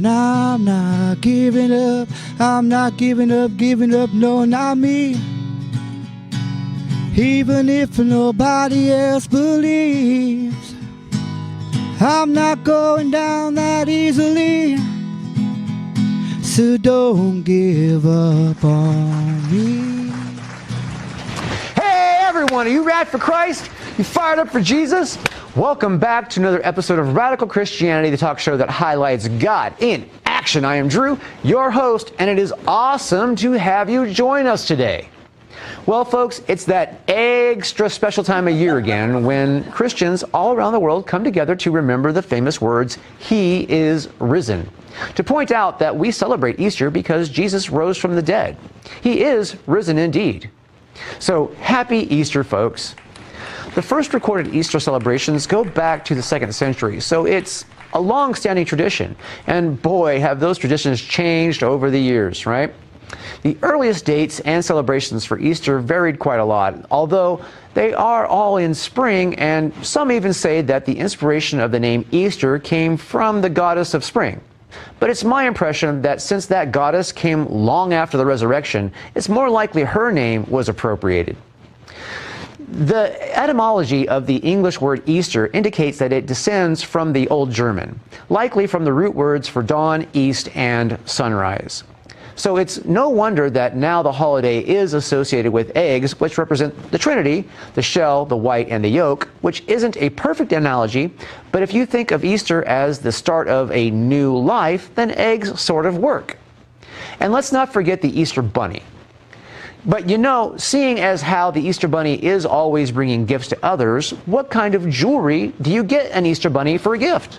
I'm not giving up, I'm not giving up, no, not me. Even if nobody else believes, I'm not going down that easily. So don't give up on me. Hey everyone, are you rad for Christ? You fired up for Jesus? Welcome back to another episode of Radical Christianity, the talk show that highlights God in action. I am Drew, your host, and it is awesome to have you join us today. Well, folks, it's that extra special time of year again when Christians all around the world come together to remember the famous words, "He is risen," to point out that we celebrate Easter because Jesus rose from the dead. He is risen indeed. So, happy Easter, folks. The first recorded Easter celebrations go back to the 2nd century, so it's a long-standing tradition. And boy, have those traditions changed over the years, right? The earliest dates and celebrations for Easter varied quite a lot, although they are all in spring, and some even say that the inspiration of the name Easter came from the goddess of spring. But it's my impression that since that goddess came long after the resurrection, it's more likely her name was appropriated. The etymology of the English word Easter indicates that it descends from the Old German, likely from the root words for dawn, east, and sunrise. So it's no wonder that now the holiday is associated with eggs, which represent the Trinity, the shell, the white, and the yolk, which isn't a perfect analogy, but if you think of Easter as the start of a new life, then eggs sort of work. And let's not forget the Easter Bunny. But you know, seeing as how the Easter Bunny is always bringing gifts to others, what kind of jewelry do you get an Easter Bunny for a gift?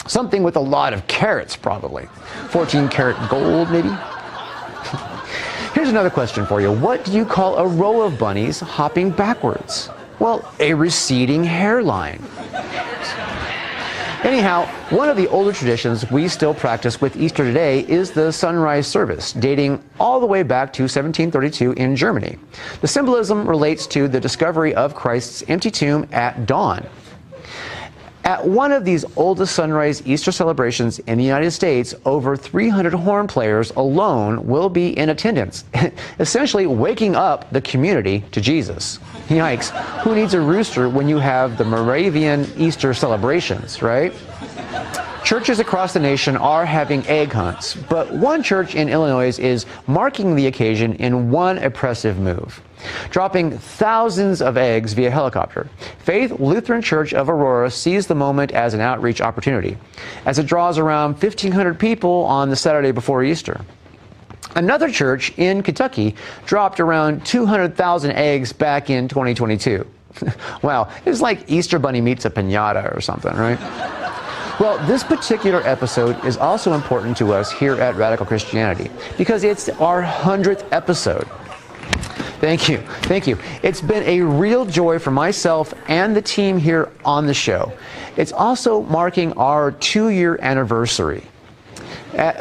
Something with a lot of carats, probably. 14-karat gold, maybe? Here's another question for you. What do you call a row of bunnies hopping backwards? Well, a receding hairline. Anyhow, one of the older traditions we still practice with Easter today is the sunrise service, dating all the way back to 1732 in Germany. The symbolism relates to the discovery of Christ's empty tomb at dawn. At one of these oldest sunrise Easter celebrations in the United States, over 300 horn players alone will be in attendance, essentially waking up the community to Jesus. Yikes, who needs a rooster when you have the Moravian Easter celebrations, right? Churches across the nation are having egg hunts, but one church in Illinois is marking the occasion in one impressive move, dropping thousands of eggs via helicopter. Faith Lutheran Church of Aurora sees the moment as an outreach opportunity, as it draws around 1,500 people on the Saturday before Easter. Another church in Kentucky dropped around 200,000 eggs back in 2022. Wow, it's like Easter Bunny meets a piñata or something, right? Well, this particular episode is also important to us here at Radical Christianity because it's our 100th episode. Thank you. Thank you. It's been a real joy for myself and the team here on the show. It's also marking our 2-year anniversary.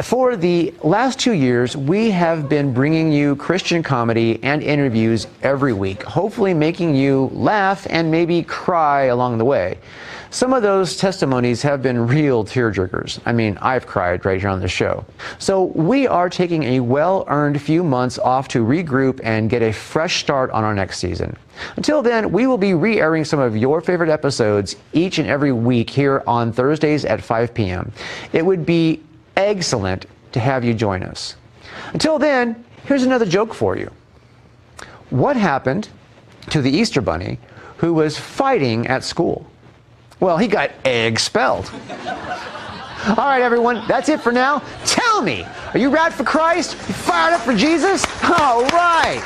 For the last 2 years, we have been bringing you Christian comedy and interviews every week, hopefully making you laugh and maybe cry along the way. Some of those testimonies have been real tearjerkers. I mean, I've cried right here on the show. So we are taking a well-earned few months off to regroup and get a fresh start on our next season. Until then, we will be re-airing some of your favorite episodes each and every week here on Thursdays at 5 p.m. It would be excellent to have you join us. Until then, here's another joke for you. What happened to the Easter Bunny who was fighting at school? Well, he got expelled. All right, everyone, that's it for now. Tell me, are you rad for Christ? You fired up for Jesus? All right.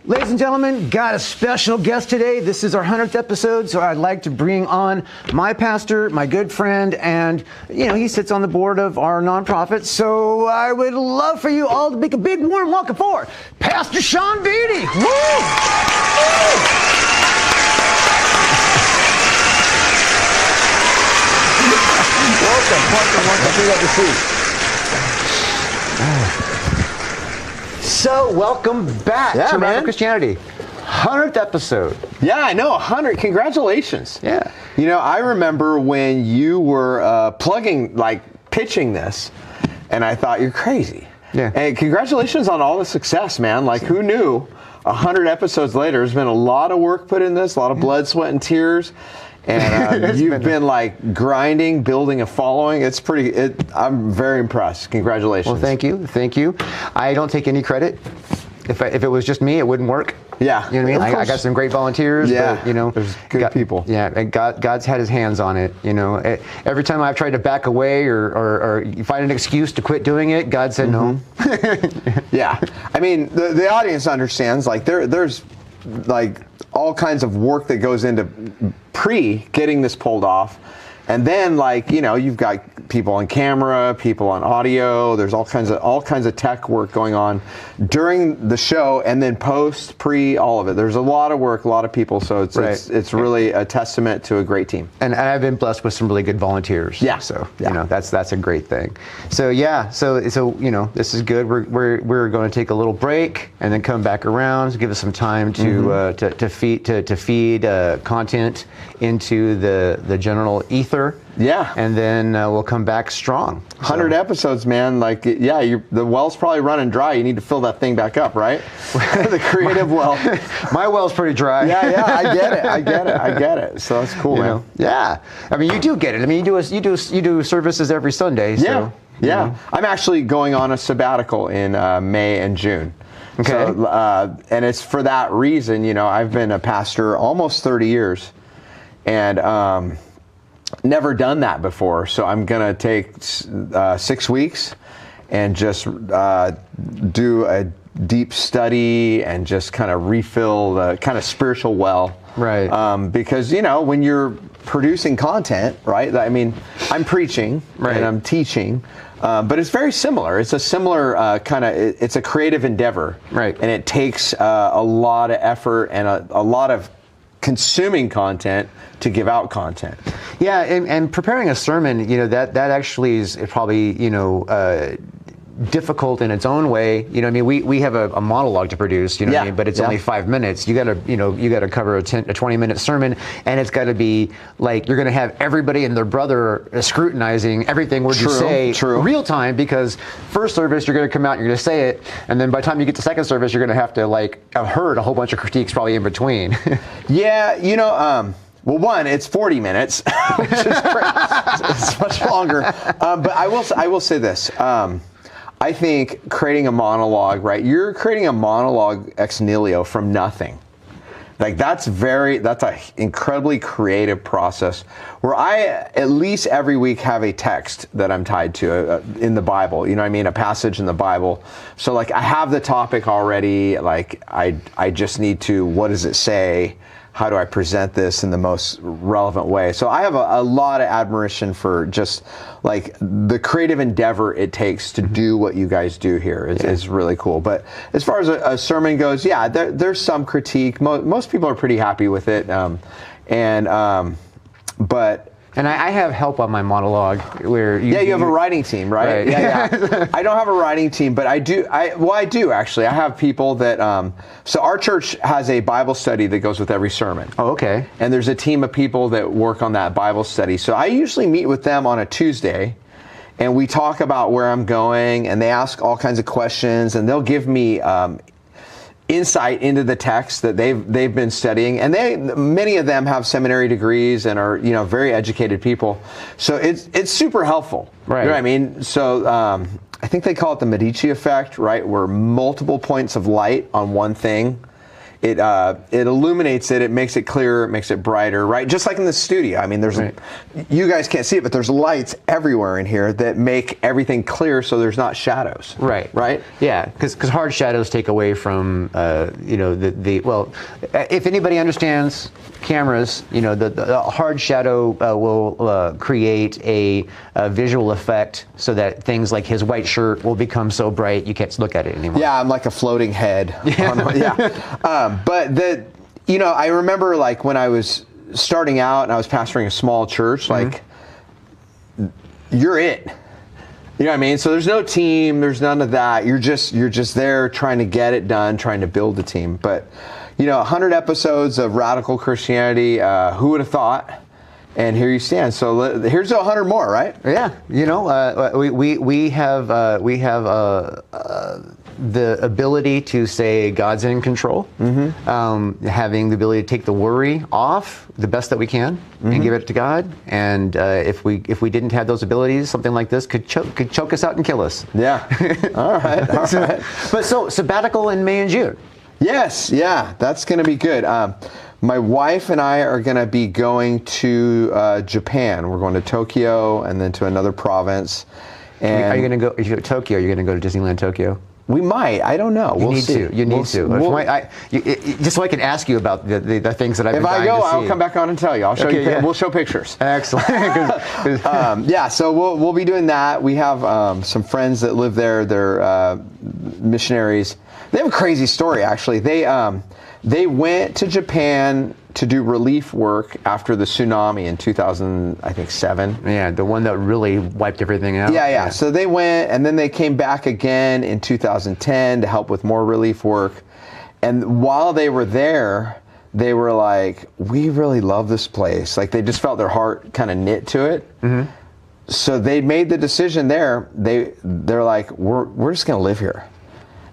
Ladies and gentlemen, got a special guest today. This is our 100th episode, so I'd like to bring on my pastor, my good friend, and, you know, he sits on the board of our nonprofit, so I would love for you all to make a big warm welcome for Pastor Shawn Beaty. Woo! Woo! Welcome. Please have a seat. So, welcome back to Radical Christianity. 100th episode. Yeah, I know, 100. Congratulations. Yeah. You know, I remember when you were pitching this, and I thought, you're crazy. Yeah. And congratulations on all the success, man. Like, who knew 100 episodes later, there's been a lot of work put in this, a lot of blood, sweat, and tears. And you've been like grinding, building a following. It's I'm very impressed. Congratulations. Well, thank you. I don't take any credit. If it was just me, it wouldn't work. Yeah. You know what I mean? I got some great volunteers. Yeah. But, you know, there's good people. Yeah. And God's had his hands on it. You know, every time I've tried to back away or find an excuse to quit doing it, God said no. Yeah. I mean, the audience understands, like, there's like all kinds of work that goes into getting this pulled off. And then, like, you know, you've got people on camera, people on audio. There's all kinds of tech work going on during the show, and then post, all of it. There's a lot of work, a lot of people. So it's really a testament to a great team. And I've been blessed with some really good volunteers. Yeah. So you know, that's a great thing. So yeah. So you know, this is good. We're going to take a little break and then come back around, give us some time to feed content into the general ether. Yeah. And then we'll come back strong. 100 episodes, man. Like, yeah, the well's probably running dry. You need to fill that thing back up, right? The creative well. My well's pretty dry. Yeah, I get it. So that's cool, man. Know? Yeah. I mean, you do get it. I mean, you do services every Sunday. So, yeah. I'm actually going on a sabbatical in May and June. Okay. So, and it's for that reason. You know, I've been a pastor almost 30 years, and never done that before. So I'm gonna take 6 weeks and just do a deep study and just kind of refill the kind of spiritual well. Right. Because, you know, when you're producing content, right? I mean, I'm preaching and I'm teaching, but it's very similar. It's a similar it's a creative endeavor. Right. And it takes a lot of effort and a lot of consuming content to give out content. Yeah, and preparing a sermon, you know, that actually is probably, you know, difficult in its own way. You know, I mean, we have a monologue to produce, you know what I mean, but it's only 5 minutes. You gotta cover a 20-minute sermon, and it's gotta be like, you're gonna have everybody and their brother scrutinizing everything word you say real time, because first service, you're gonna come out and you're gonna say it, and then by the time you get to second service, you're gonna have to, like, have heard a whole bunch of critiques probably in between. Yeah, you know, well, one, it's 40 minutes, which is great. It's much longer. But I will say this. I think creating a monologue, right? You're creating a monologue ex nihilo from nothing. Like, that's an incredibly creative process where I, at least every week, have a text that I'm tied to in the Bible. You know what I mean? A passage in the Bible. So, like, I have the topic already. Like, I just need to, what does it say? How do I present this in the most relevant way? So I have a lot of admiration for just, like, the creative endeavor it takes to do what you guys do here. It's really cool. But as far as a sermon goes, yeah, there's some critique. Most people are pretty happy with it. And I have help on my monologue where you have a writing team, right? Yeah. I don't have a writing team, but I do actually. I have people that, so our church has a Bible study that goes with every sermon. Oh, okay. And there's a team of people that work on that Bible study. So I usually meet with them on a Tuesday, and we talk about where I'm going, and they ask all kinds of questions, and they'll give me insight into the text that they've been studying, and many of them have seminary degrees and are, you know, very educated people. So it's super helpful. Right. You know what I mean? So I think they call it the Medici effect, right? Where multiple points of light on one thing, it illuminates it, it makes it clearer, it makes it brighter, right? Just like in the studio. I mean, you guys can't see it, but there's lights everywhere in here that make everything clear, so there's not shadows. Right. Right? Yeah, because hard shadows take away from, you know, well, if anybody understands cameras, you know, the hard shadow will create a visual effect so that things like his white shirt will become so bright you can't look at it anymore. Yeah, I'm like a floating head. Yeah. But you know, I remember, like, when I was starting out and I was pastoring a small church, like, you're it. You know what I mean? So there's no team, there's none of that. You're just there trying to get it done, trying to build a team. But 100 episodes of radical Christianity. Who would have thought? And here you stand. So here's 100 more, right? Yeah, we have the ability to say God's in control, having the ability to take the worry off the best that we can and give it to God. And if we didn't have those abilities, something like this could choke us out and kill us. Yeah. All right. But so sabbatical in May and June. Yes. Yeah. That's going to be good. My wife and I are going to be going to Japan. We're going to Tokyo and then to another province. And are you going to go? If you go to Tokyo, you're going to go to Disneyland Tokyo. We might. I don't know. You need to. Just so I can ask you about the things that I've been dying to see. If I go, I'll come back on and tell you. I'll show you. Yeah. We'll show pictures. Excellent. Yeah. So we'll be doing that. We have some friends that live there. They're missionaries. They have a crazy story, actually. They went to Japan to do relief work after the tsunami in 2007. Yeah, the one that really wiped everything out. Yeah. So they went, and then they came back again in 2010 to help with more relief work. And while they were there, they were like, we really love this place. Like, they just felt their heart kind of knit to it. Mm-hmm. So they made the decision there. They're like, we're just going to live here.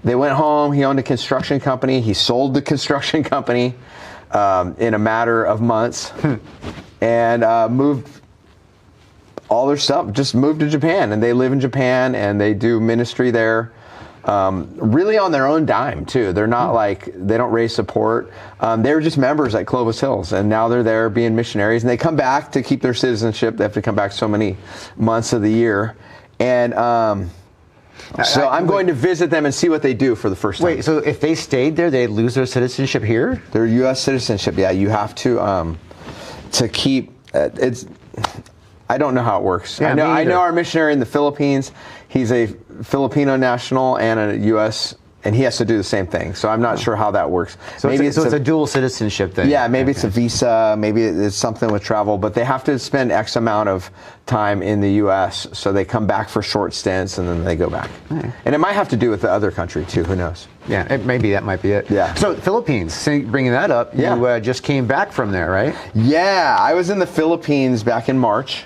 They went home. He owned a construction company. He sold the construction company in a matter of months and moved all their stuff, just moved to Japan. And they live in Japan and they do ministry there, really on their own dime, too. They're not they don't raise support. They were just members at Clovis Hills, and now they're there being missionaries. And they come back to keep their citizenship. They have to come back so many months of the year. And so I'm going to visit them and see what they do for the first time. Wait, so if they stayed there, they'd lose their citizenship here? Their U.S. citizenship, yeah. You have to keep it's. I don't know how it works. Yeah, I know our missionary in the Philippines. He's a Filipino national and a U.S. and he has to do the same thing. So I'm not sure how that works. So maybe it's a dual citizenship thing. Yeah, maybe it's a visa, maybe it's something with travel, but they have to spend X amount of time in the U.S. So they come back for short stints and then they go back. Okay. And it might have to do with the other country too. Who knows? Yeah, maybe that might be it. Yeah. So Philippines, bringing that up, you just came back from there, right? Yeah, I was in the Philippines back in March.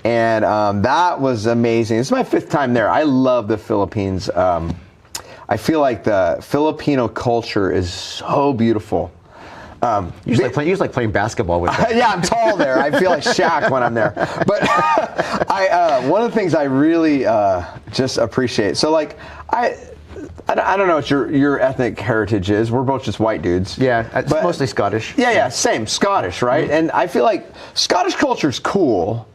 And that was amazing. It's my 5th time there. I love the Philippines. I feel like the Filipino culture is so beautiful. You just like playing basketball with them. Yeah, I'm tall there. I feel like Shaq when I'm there. But one of the things I really just appreciate. So like I don't know what your ethnic heritage is. We're both just white dudes. Yeah, it's mostly Scottish. Yeah, same. Scottish, right? Mm-hmm. And I feel like Scottish culture is cool.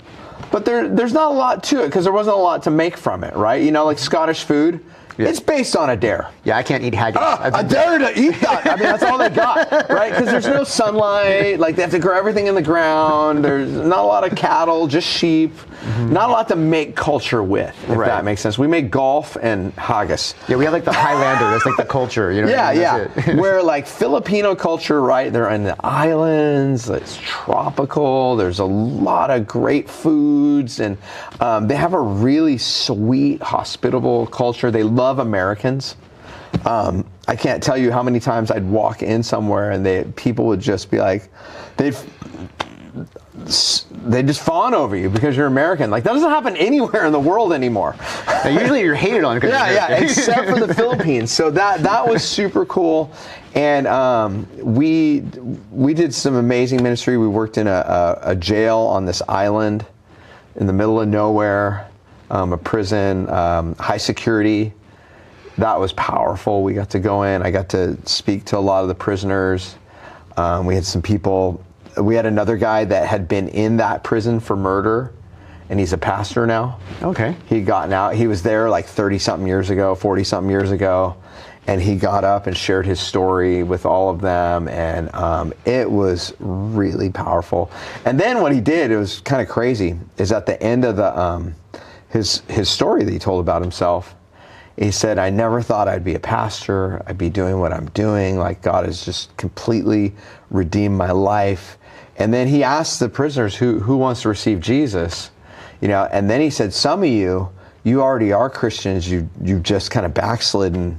But there's not a lot to it because there wasn't a lot to make from it, right? You know, like Scottish food, it's based on a dare. Yeah, I can't eat haggis. A dare to eat that. I mean, that's all they got, right? Because there's no sunlight. Like, they have to grow everything in the ground. There's not a lot of cattle, just sheep. Mm-hmm. Not a lot to make culture with, if that makes sense. We make golf and haggis. Yeah, we have like the Highlander. That's like the culture, you know? Yeah. Where like Filipino culture, right? They're in the islands. It's tropical. There's a lot of great foods, and they have a really sweet, hospitable culture. They love Americans. I can't tell you how many times I'd walk in somewhere and people would just be like, they just fawn over you because you're American. Like, that doesn't happen anywhere in the world anymore. Now, usually you're hated on because except for the Philippines. So that was super cool. And we did some amazing ministry. We worked in a jail on this island in the middle of nowhere, a prison, high security. That was powerful. We got to go in. I got to speak to a lot of the prisoners. We had some people. We had another guy that had been in that prison for murder, and he's a pastor now. Okay. He'd gotten out. He was there like 30-something years ago, 40-something years ago, and he got up and shared his story with all of them, and it was really powerful. And then what he did, it was kind of crazy, is at the end of the his story that he told about himself, he said, I never thought I'd be a pastor. I'd be doing what I'm doing. Like, God has just completely redeemed my life. And then he asked the prisoners who wants to receive Jesus, you know, and then he said, some of you already are Christians. You've just kind of backslidden.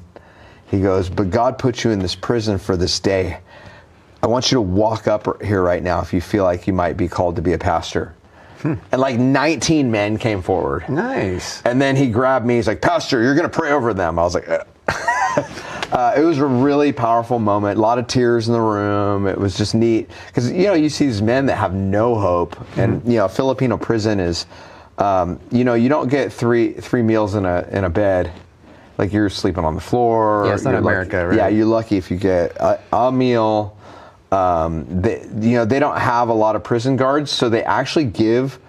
He goes, but God put you in this prison for this day. I want you to walk up here right now if you feel like you might be called to be a pastor. And like 19 men came forward. Nice. And then he grabbed me. He's like, Pastor, you're going to pray over them. I was like, it was a really powerful moment. A lot of tears in the room. It was just neat. Because, you see these men that have no hope. And, Filipino prison is, you don't get three meals in a bed. Like you're sleeping on the floor. Yeah, it's not America, right? Yeah, you're lucky if you get a meal. They don't have a lot of prison guards, so they actually give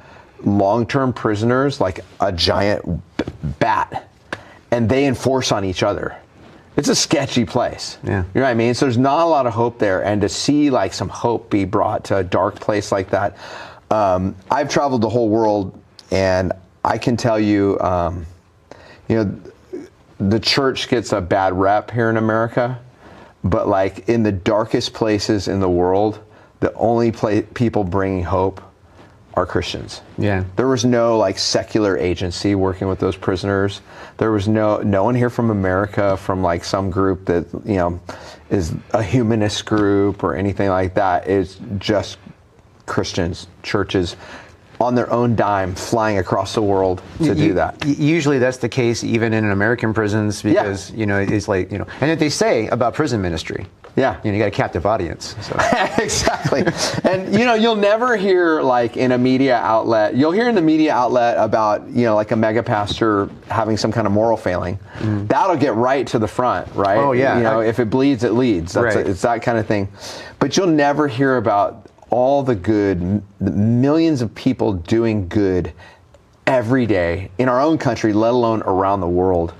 long-term prisoners like a giant bat, and they enforce on each other. It's a sketchy place. Yeah. You know what I mean? So there's not a lot of hope there, and to see like some hope be brought to a dark place like that. I've traveled the whole world, and I can tell you, the church gets a bad rep here in America. But like in the darkest places in the world, the only people bringing hope are Christians. Yeah. There was no like secular agency working with those prisoners. There was no one here from America, from like some group that, is a humanist group or anything like that. It's just Christians, churches on their own dime flying across the world to do that. Usually that's the case even in American prisons because, it's like, and what they say about prison ministry. Yeah. You got a captive audience. So. Exactly. And, you'll never hear like in a media outlet, you'll hear in the media outlet about, like a mega pastor having some kind of moral failing. That'll get right to the front, right? Oh, yeah. If it bleeds, it leads. It's that kind of thing. But you'll never hear about all the good, the millions of people doing good every day in our own country, let alone around the world.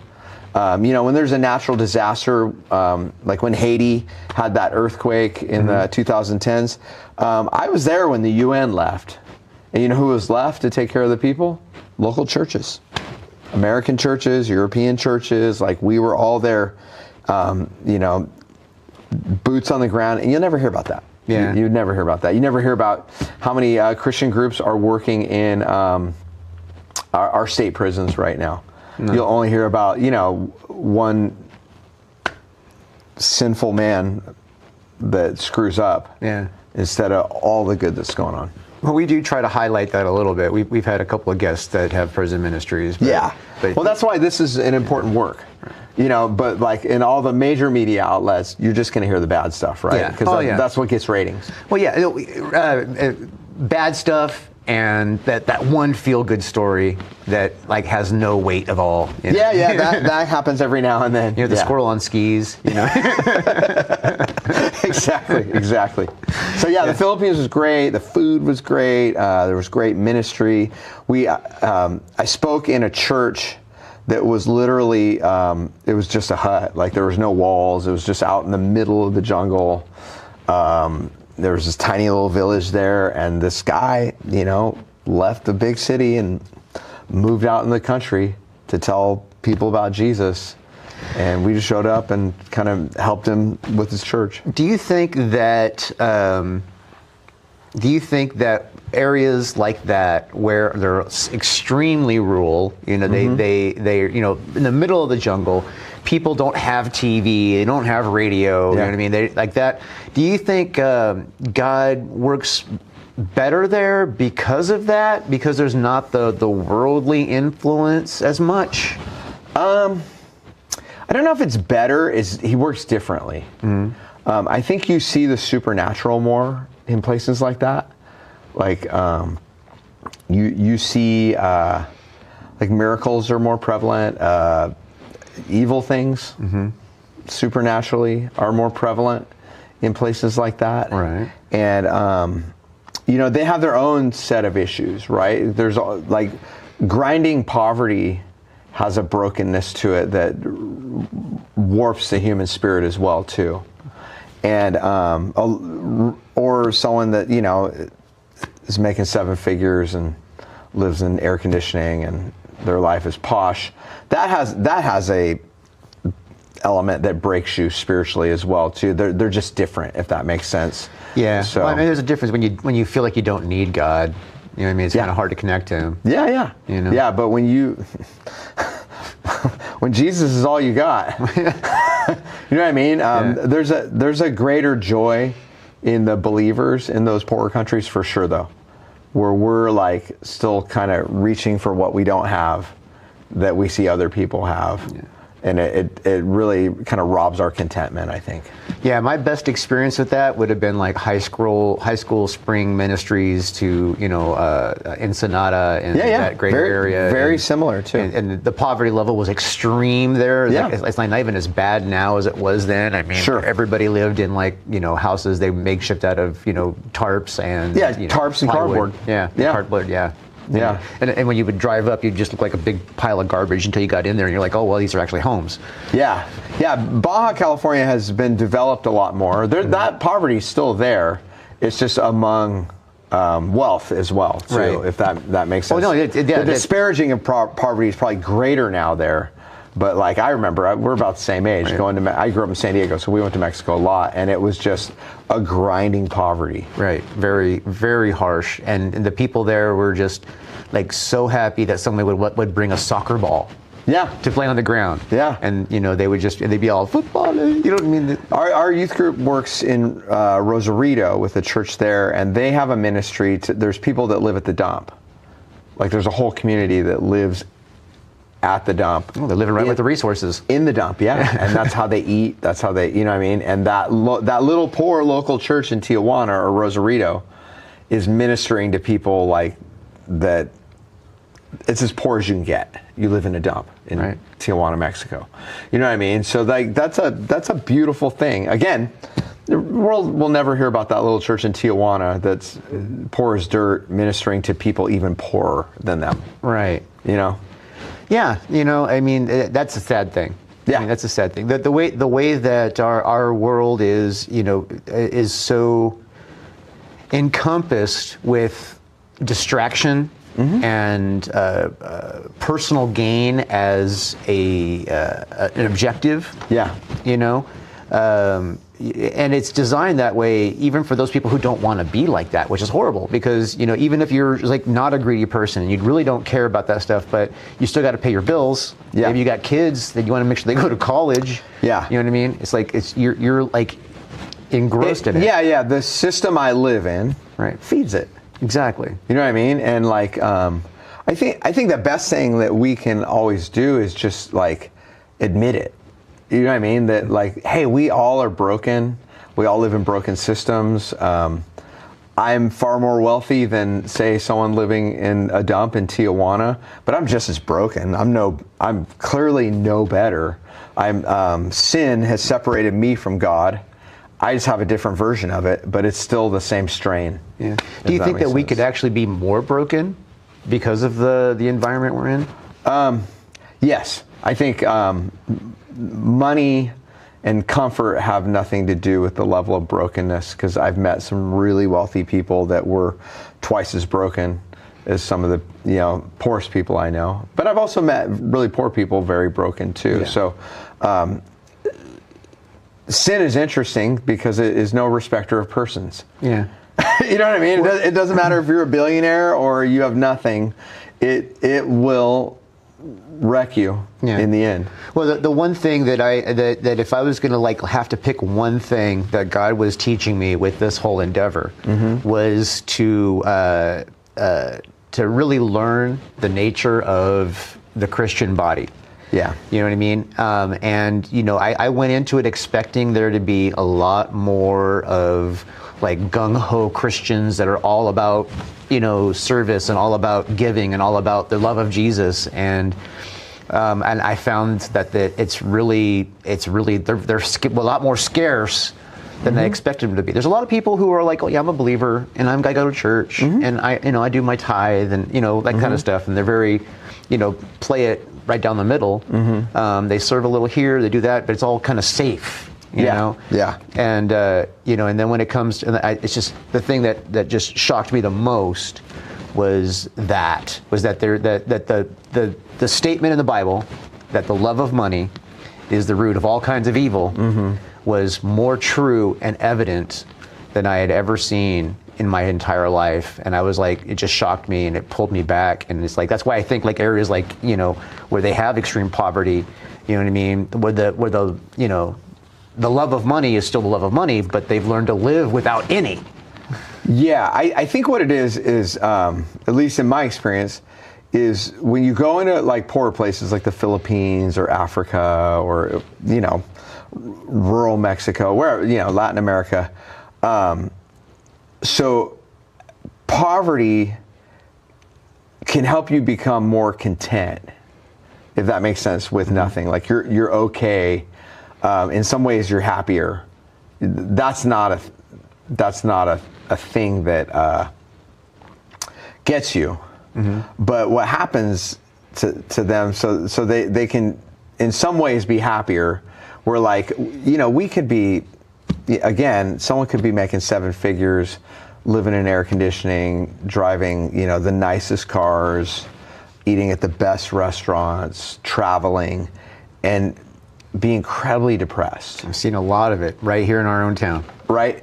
When there's a natural disaster, like when Haiti had that earthquake in the 2010s, I was there when the UN left. And you know who was left to take care of the people? Local churches. American churches, European churches, like we were all there, boots on the ground, and you'll never hear about that. Yeah. You'd never hear about that. You never hear about how many Christian groups are working in our state prisons right now. No. You'll only hear about, one sinful man that screws up instead of all the good that's going on. Well, we do try to highlight that a little bit. We've had a couple of guests that have prison ministries. But that's why this is an important work. But like in all the major media outlets, you're just going to hear the bad stuff, right? Yeah. Because that's what gets ratings. Well, yeah, bad stuff and that one feel-good story that like has no weight at all. Yeah, that happens every now and then. The squirrel on skis. Exactly. So the Philippines was great. The food was great. There was great ministry. I spoke in a church that was literally, it was just a hut. Like there was no walls. It was just out in the middle of the jungle. There was this tiny little village there, and this guy, left the big city and moved out in the country to tell people about Jesus. And we just showed up and kind of helped him with his church. Do you think that areas like that where they're extremely rural, they're in the middle of the jungle, people don't have TV, they don't have radio, you know what I mean? They like that. Do you think God works better there because of that? Because there's not the worldly influence as much? I don't know if it's better. He works differently. I think you see the supernatural more in places like that. Like you see like miracles are more prevalent. Evil things supernaturally are more prevalent in places like that. Right. And they have their own set of issues, right? There's like grinding poverty has a brokenness to it that warps the human spirit as well too. And or someone that is making 7 figures and lives in air conditioning and their life is posh. That has a element that breaks you spiritually as well too. They're just different, if that makes sense. Yeah. So well, there's a difference when you feel like you don't need God. You know what I mean? It's kind of hard to connect to him. Yeah. Yeah, but when Jesus is all you got, you know what I mean? There's a greater joy in the believers in those poorer countries for sure, though, where we're like still kind of reaching for what we don't have that we see other people have. Yeah. And it really kind of robs our contentment, I think. Yeah, my best experience with that would have been like high school spring ministries to, Ensenada and that greater area. Very similar, too. And the poverty level was extreme there. Yeah. It's like not even as bad now as it was then. I mean, sure. Everybody lived in houses they makeshift out of, tarps and tarps and plywood. cardboard. Yeah, cardboard, yeah. Yeah. And when you would drive up, you'd just look like a big pile of garbage until you got in there and you're like, oh, well, these are actually homes. Yeah. Yeah. Baja California has been developed a lot more. That poverty is still there. It's just among wealth as well, too, right. if that makes sense. Oh, no, the disparaging of poverty is probably greater now there. But like I remember, we're about the same age. Right. I grew up in San Diego, so we went to Mexico a lot, and it was just a grinding poverty. Right, very, very harsh. And the people there were just like so happy that somebody would bring a soccer ball. Yeah. To play on the ground. Yeah. And they'd be all football. You know what I mean? Our youth group works in Rosarito with a church there, and they have a ministry. There's people that live at the dump. Like there's a whole community that lives at the dump. Oh, they're living right with the resources. In the dump, yeah. And that's how they eat. That's how they, you know what I mean? And that little poor local church in Tijuana or Rosarito is ministering to people like that. It's as poor as you can get. You live in a dump in Tijuana, Mexico. You know what I mean? So that's a beautiful thing. Again, the world will never hear about that little church in Tijuana that's poor as dirt, ministering to people even poorer than them. Right. You know? Yeah, I mean, that's a sad thing. Yeah, I mean, that's a sad thing. The way that our world is, is so encompassed with distraction and personal gain as an objective. Yeah, and it's designed that way even for those people who don't want to be like that, which is horrible because, even if you're like not a greedy person and you really don't care about that stuff, but you still got to pay your bills. Yeah. Maybe you got kids that you want to make sure they go to college. Yeah. You know what I mean? It's like you're like engrossed in it. Yeah, yeah. The system I live in feeds it. Exactly. You know what I mean? And like I think the best thing that we can always do is just like admit it. You know what I mean? That like, hey, we all are broken. We all live in broken systems. I'm far more wealthy than, say, someone living in a dump in Tijuana, but I'm just as broken. I'm clearly no better. Sin has separated me from God. I just have a different version of it, but it's still the same strain. Yeah. Do you think that we could actually be more broken because of the environment we're in? Yes. I think money and comfort have nothing to do with the level of brokenness, because I've met some really wealthy people that were twice as broken as some of the poorest people I know. But I've also met really poor people very broken too. Yeah. So sin is interesting because it is no respecter of persons. Yeah. You know what I mean? It doesn't matter if you're a billionaire or you have nothing. It will wreck you in the end. Well, the one thing that that if I was going to have to pick one thing that God was teaching me with this whole endeavor was to really learn the nature of the Christian body. Yeah. You know what I mean? I went into it expecting there to be a lot more of like gung-ho Christians that are all about, service and all about giving and all about the love of Jesus. And I found that it's really they're a lot more scarce than I expected them to be. There's a lot of people who are like, oh yeah, I'm a believer and I go to church and I do my tithe and that kind of stuff, and they're very play it right down the middle. They serve a little here, they do that, but it's all kind of safe. You know? Yeah. And and then when it comes to, it's just the thing that just shocked me the most was that the statement in the Bible that the love of money is the root of all kinds of evil was more true and evident than I had ever seen in my entire life. And I was like, it just shocked me and it pulled me back. And it's like, that's why I think like areas like, where they have extreme poverty, you know what I mean? Where the the love of money is still the love of money, but they've learned to live without any. Yeah, I think what it is at least in my experience, is when you go into like poorer places like the Philippines or Africa or, you know, rural Mexico, where, you know, Latin America. So poverty can help you become more content, if that makes sense, with nothing. Like you're okay. In some ways you're happier. That's not a thing that gets you. But what happens to them, so they can in some ways be happier. Where, like, you know, we could be, again, someone could be making 7 figures, living in air conditioning, driving, you know, the nicest cars, eating at the best restaurants, traveling, and be incredibly depressed. I've seen a lot of it right here in our own town. Right?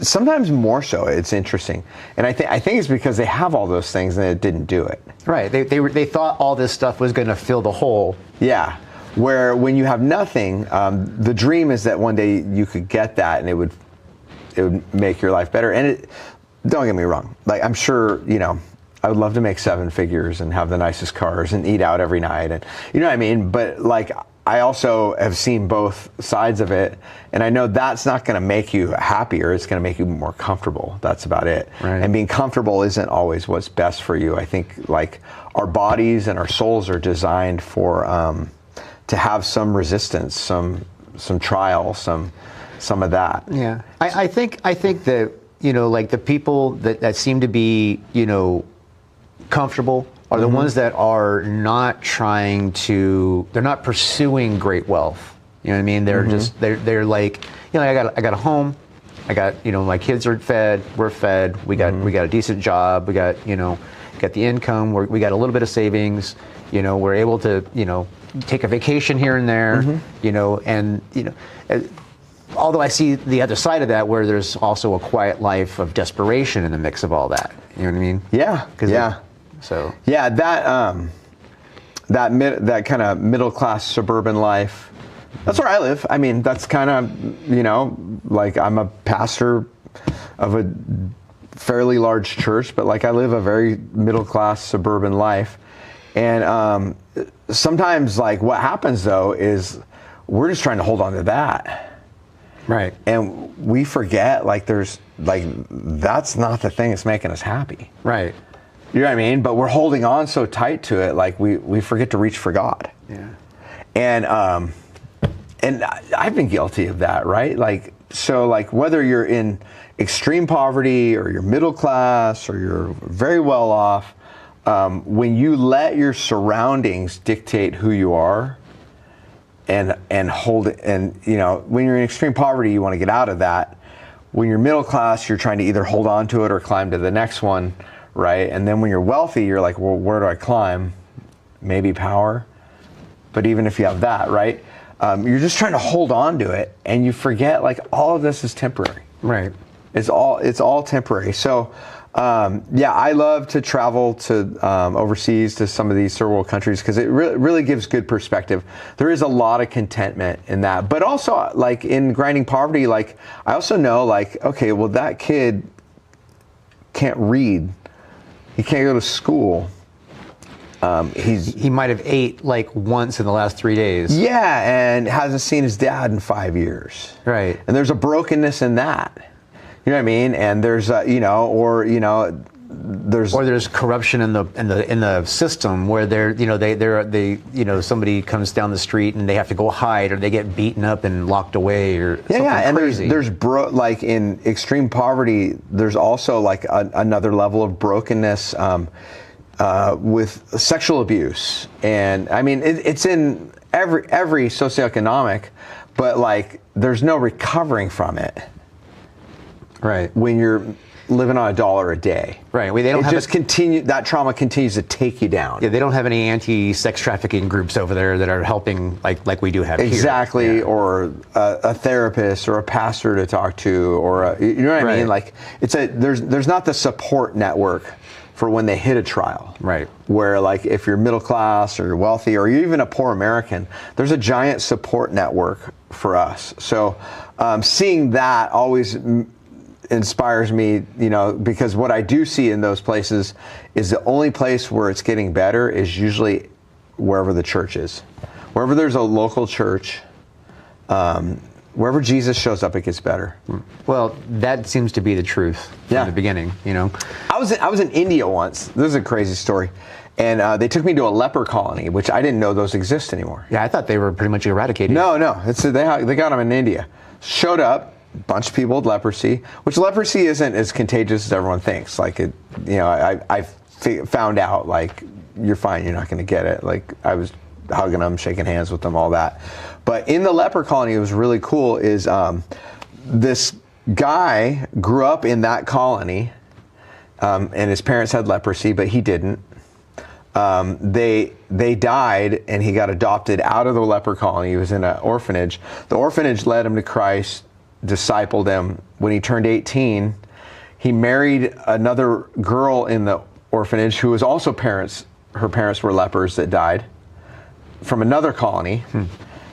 Sometimes more so. It's interesting, and I think it's because they have all those things and it didn't do it. Right. They thought all this stuff was going to fill the hole. Yeah. Where when you have nothing, the dream is that one day you could get that and it would make your life better. And don't get me wrong, like, I'm sure, you know, I would love to make 7 figures and have the nicest cars and eat out every night, and you know what I mean. But like, I also have seen both sides of it, and I know that's not going to make you happier. It's going to make you more comfortable. That's about it. Right. And being comfortable isn't always what's best for you. I think, like, our bodies and our souls are designed for to have some resistance, some trial, some of that. Yeah, I think that, you know, like, the people that seem to be, you know, comfortable are the ones that are not they're not pursuing great wealth. You know what I mean? They're just they're like, you know, I got a home, I got, you know, my kids are fed, we're fed, we got a decent job, we got, you know, got the income, we got a little bit of savings, you know, we're able to, you know, take a vacation here and there, you know, and, you know, although I see the other side of that, where there's also a quiet life of desperation in the mix of all that. You know what I mean? Yeah. Yeah. So. Yeah, that kind of middle class suburban life. That's where I live. I mean, that's kind of, you know, like, I'm a pastor of a fairly large church, but like, I live a very middle class suburban life. And sometimes, like, what happens though is we're just trying to hold on to that. Right. And we forget, like, that's not the thing that's making us happy. Right. You know what I mean? But we're holding on so tight to it, like we forget to reach for God. Yeah. And I've been guilty of that, right? Like, so, like, whether you're in extreme poverty or you're middle class or you're very well off, when you let your surroundings dictate who you are, and hold it, and, you know, when you're in extreme poverty, you want to get out of that. When you're middle class, you're trying to either hold on to it or climb to the next one, right? And then when you're wealthy, you're like, well, where do I climb? Maybe power. But even if you have that, right, you're just trying to hold on to it, and you forget, like, all of this is temporary. Right. It's all temporary. So, yeah, I love to travel to overseas to some of these third world countries, because it really gives good perspective. There is a lot of contentment in that, but also, like, in grinding poverty, like, I also know, like, okay, well, that kid can't read, he can't go to school. He might have ate like once in the last 3 days. Yeah, and hasn't seen his dad in 5 years. Right. And there's a brokenness in that. You know what I mean? And there's you know, there's corruption in the system, where they somebody comes down the street and they have to go hide, or they get beaten up and locked away, or something and crazy. there's like, in extreme poverty, there's also, like, another level of brokenness with sexual abuse, and I mean, it's in every socioeconomic, but, like, there's no recovering from it. Right. When you're living on $1 a day. Right. They don't that trauma continues to take you down. Yeah, they don't have any anti-sex trafficking groups over there that are helping like we do have exactly, here. Yeah. Or a therapist or a pastor to talk to, or you know what I mean? Like, there's not the support network for when they hit a trial. Right. Where like if you're middle class or you're wealthy or you're even a poor American, there's a giant support network for us. So seeing that always inspires me, you know, because what I do see in those places is the only place where it's getting better is usually wherever the church is. Wherever there's a local church, wherever Jesus shows up, it gets better. Well, that seems to be the truth from the beginning, you know. I was in India once. This is a crazy story. And they took me to a leper colony, which I didn't know those exist anymore. Yeah, I thought they were pretty much eradicated. No. They got them in India. Showed up, bunch of people with leprosy, which leprosy isn't as contagious as everyone thinks. Like, it, you know, I found out, like, you're fine, you're not going to get it. Like, I was hugging them, shaking hands with them, all that. But in the leper colony, it was really cool, is this guy grew up in that colony, and his parents had leprosy, but he didn't. They died, and he got adopted out of the leper colony. He was in an orphanage. The orphanage led him to Christ, discipled him. When he turned 18, he married another girl in the orphanage who was also her parents were lepers that died from another colony.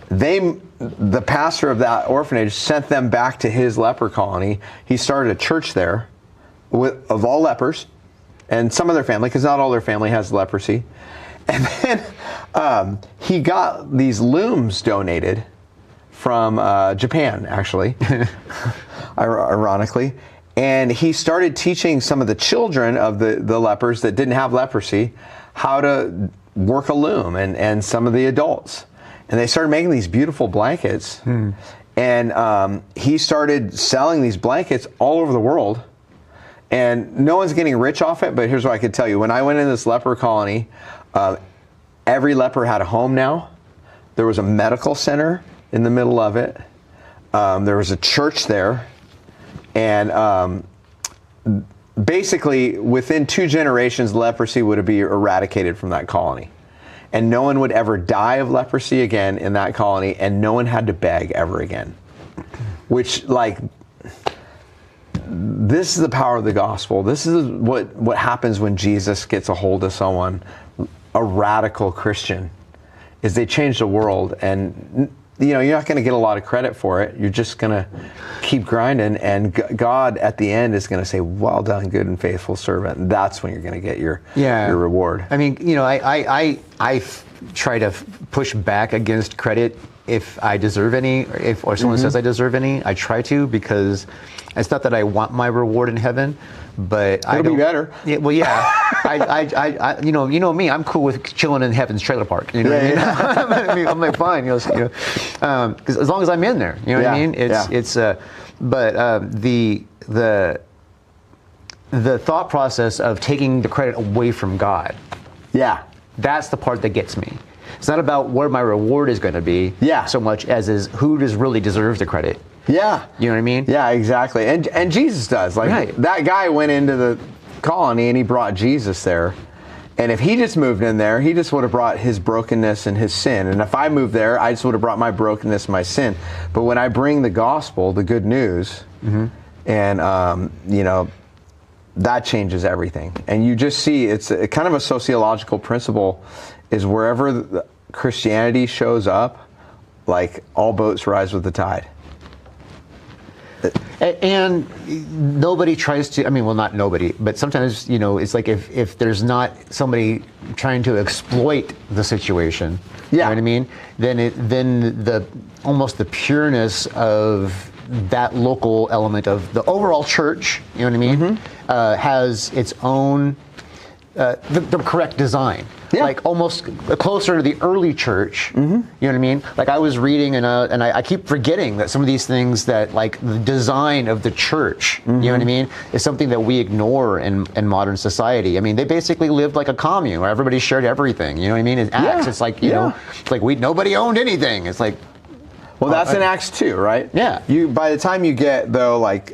The pastor of that orphanage sent them back to his leper colony. He started a church there of all lepers and some of their family, because not all their family has leprosy. And then he got these looms donated from Japan, actually, ironically. And he started teaching some of the children of the lepers that didn't have leprosy how to work a loom, and some of the adults. And they started making these beautiful blankets. And he started selling these blankets all over the world. And no one's getting rich off it, but here's what I could tell you. When I went in this leper colony, every leper had a home now. There was a medical center in the middle of it. There was a church there. And basically, within 2 generations, leprosy would be eradicated from that colony. And no one would ever die of leprosy again in that colony, and no one had to beg ever again. Which, like, this is the power of the gospel. This is what happens when Jesus gets a hold of someone, a radical Christian, is they change the world. And you know, you're not going to get a lot of credit for it. You're just going to keep grinding, and God at the end is going to say, "Well done, good and faithful servant." And that's when you're going to get your reward. I mean, you know, I try to push back against credit if I deserve any, or someone says I deserve any. I try to, because it's not that I want my reward in heaven, but it'll be better. Yeah, well, yeah. I you know me. I'm cool with chilling in heaven's trailer park. You know what I mean? I'm like, fine. Because as long as I'm in there, you know what I mean. But the thought process of taking the credit away from God. Yeah. That's the part that gets me. It's not about where my reward is going to be, so much as is who really deserves the credit. Yeah. You know what I mean? Yeah, exactly. And Jesus does. Like, that guy went into the colony and he brought Jesus there. And if he just moved in there, he just would have brought his brokenness and his sin. And if I moved there, I just would have brought my brokenness and my sin. But when I bring the gospel, the good news, and, you know, that changes everything. And you just see, it's a kind of a sociological principle, is wherever the Christianity shows up, like, all boats rise with the tide. And nobody tries to, I mean, well, not nobody, but sometimes, you know, it's like if there's not somebody trying to exploit the situation, you know what I mean? Then the almost the pureness of that local element of the overall church, you know what I mean, has its own, the correct design. Like almost closer to the early church, you know what I mean? Like I was reading and I keep forgetting that some of these things that, like the design of the church, you know what I mean, is something that we ignore in modern society. I mean, they basically lived like a commune where everybody shared everything, you know what I mean? In Acts, it's like, you know, it's like nobody owned anything. It's like, well, that's in Acts 2, right? Yeah. By the time you get, though, like,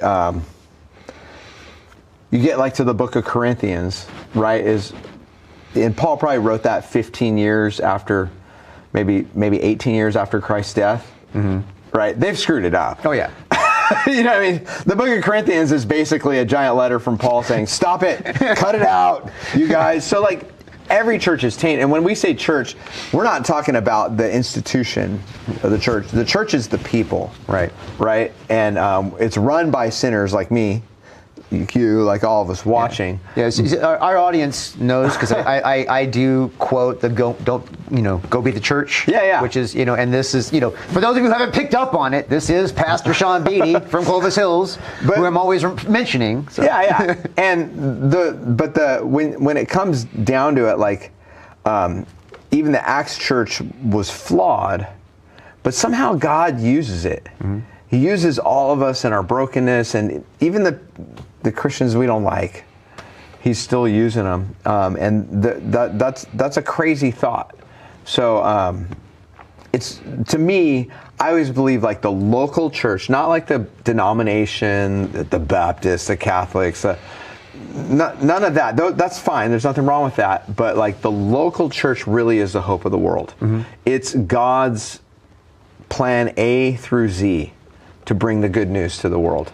you get like to the book of Corinthians, right, and Paul probably wrote that 15 years after, maybe 18 years after Christ's death, right? They've screwed it up. Oh, yeah. You know what I mean? The book of Corinthians is basically a giant letter from Paul saying, stop it, cut it out, you guys. So like every church is tainted. And when we say church, we're not talking about the institution of the church. The church is the people. Right. Right? And it's run by sinners like me, you, like all of us watching. Yeah, so our audience knows, because I do quote the go be the church. Yeah. Which is, and this is, for those of you who haven't picked up on it, this is Pastor Shawn Beaty from Clovis Hills, who I'm always mentioning. So. Yeah. And when it comes down to it, like even the Acts church was flawed, but somehow God uses it. Mm-hmm. He uses all of us in our brokenness, and even the Christians we don't like, he's still using them. And that's a crazy thought. So it's, to me, I always believe like the local church, not like the denomination, the Baptists, the Catholics, none of that. That's fine. There's nothing wrong with that. But like the local church really is the hope of the world. Mm-hmm. It's God's plan A through Z to bring the good news to the world.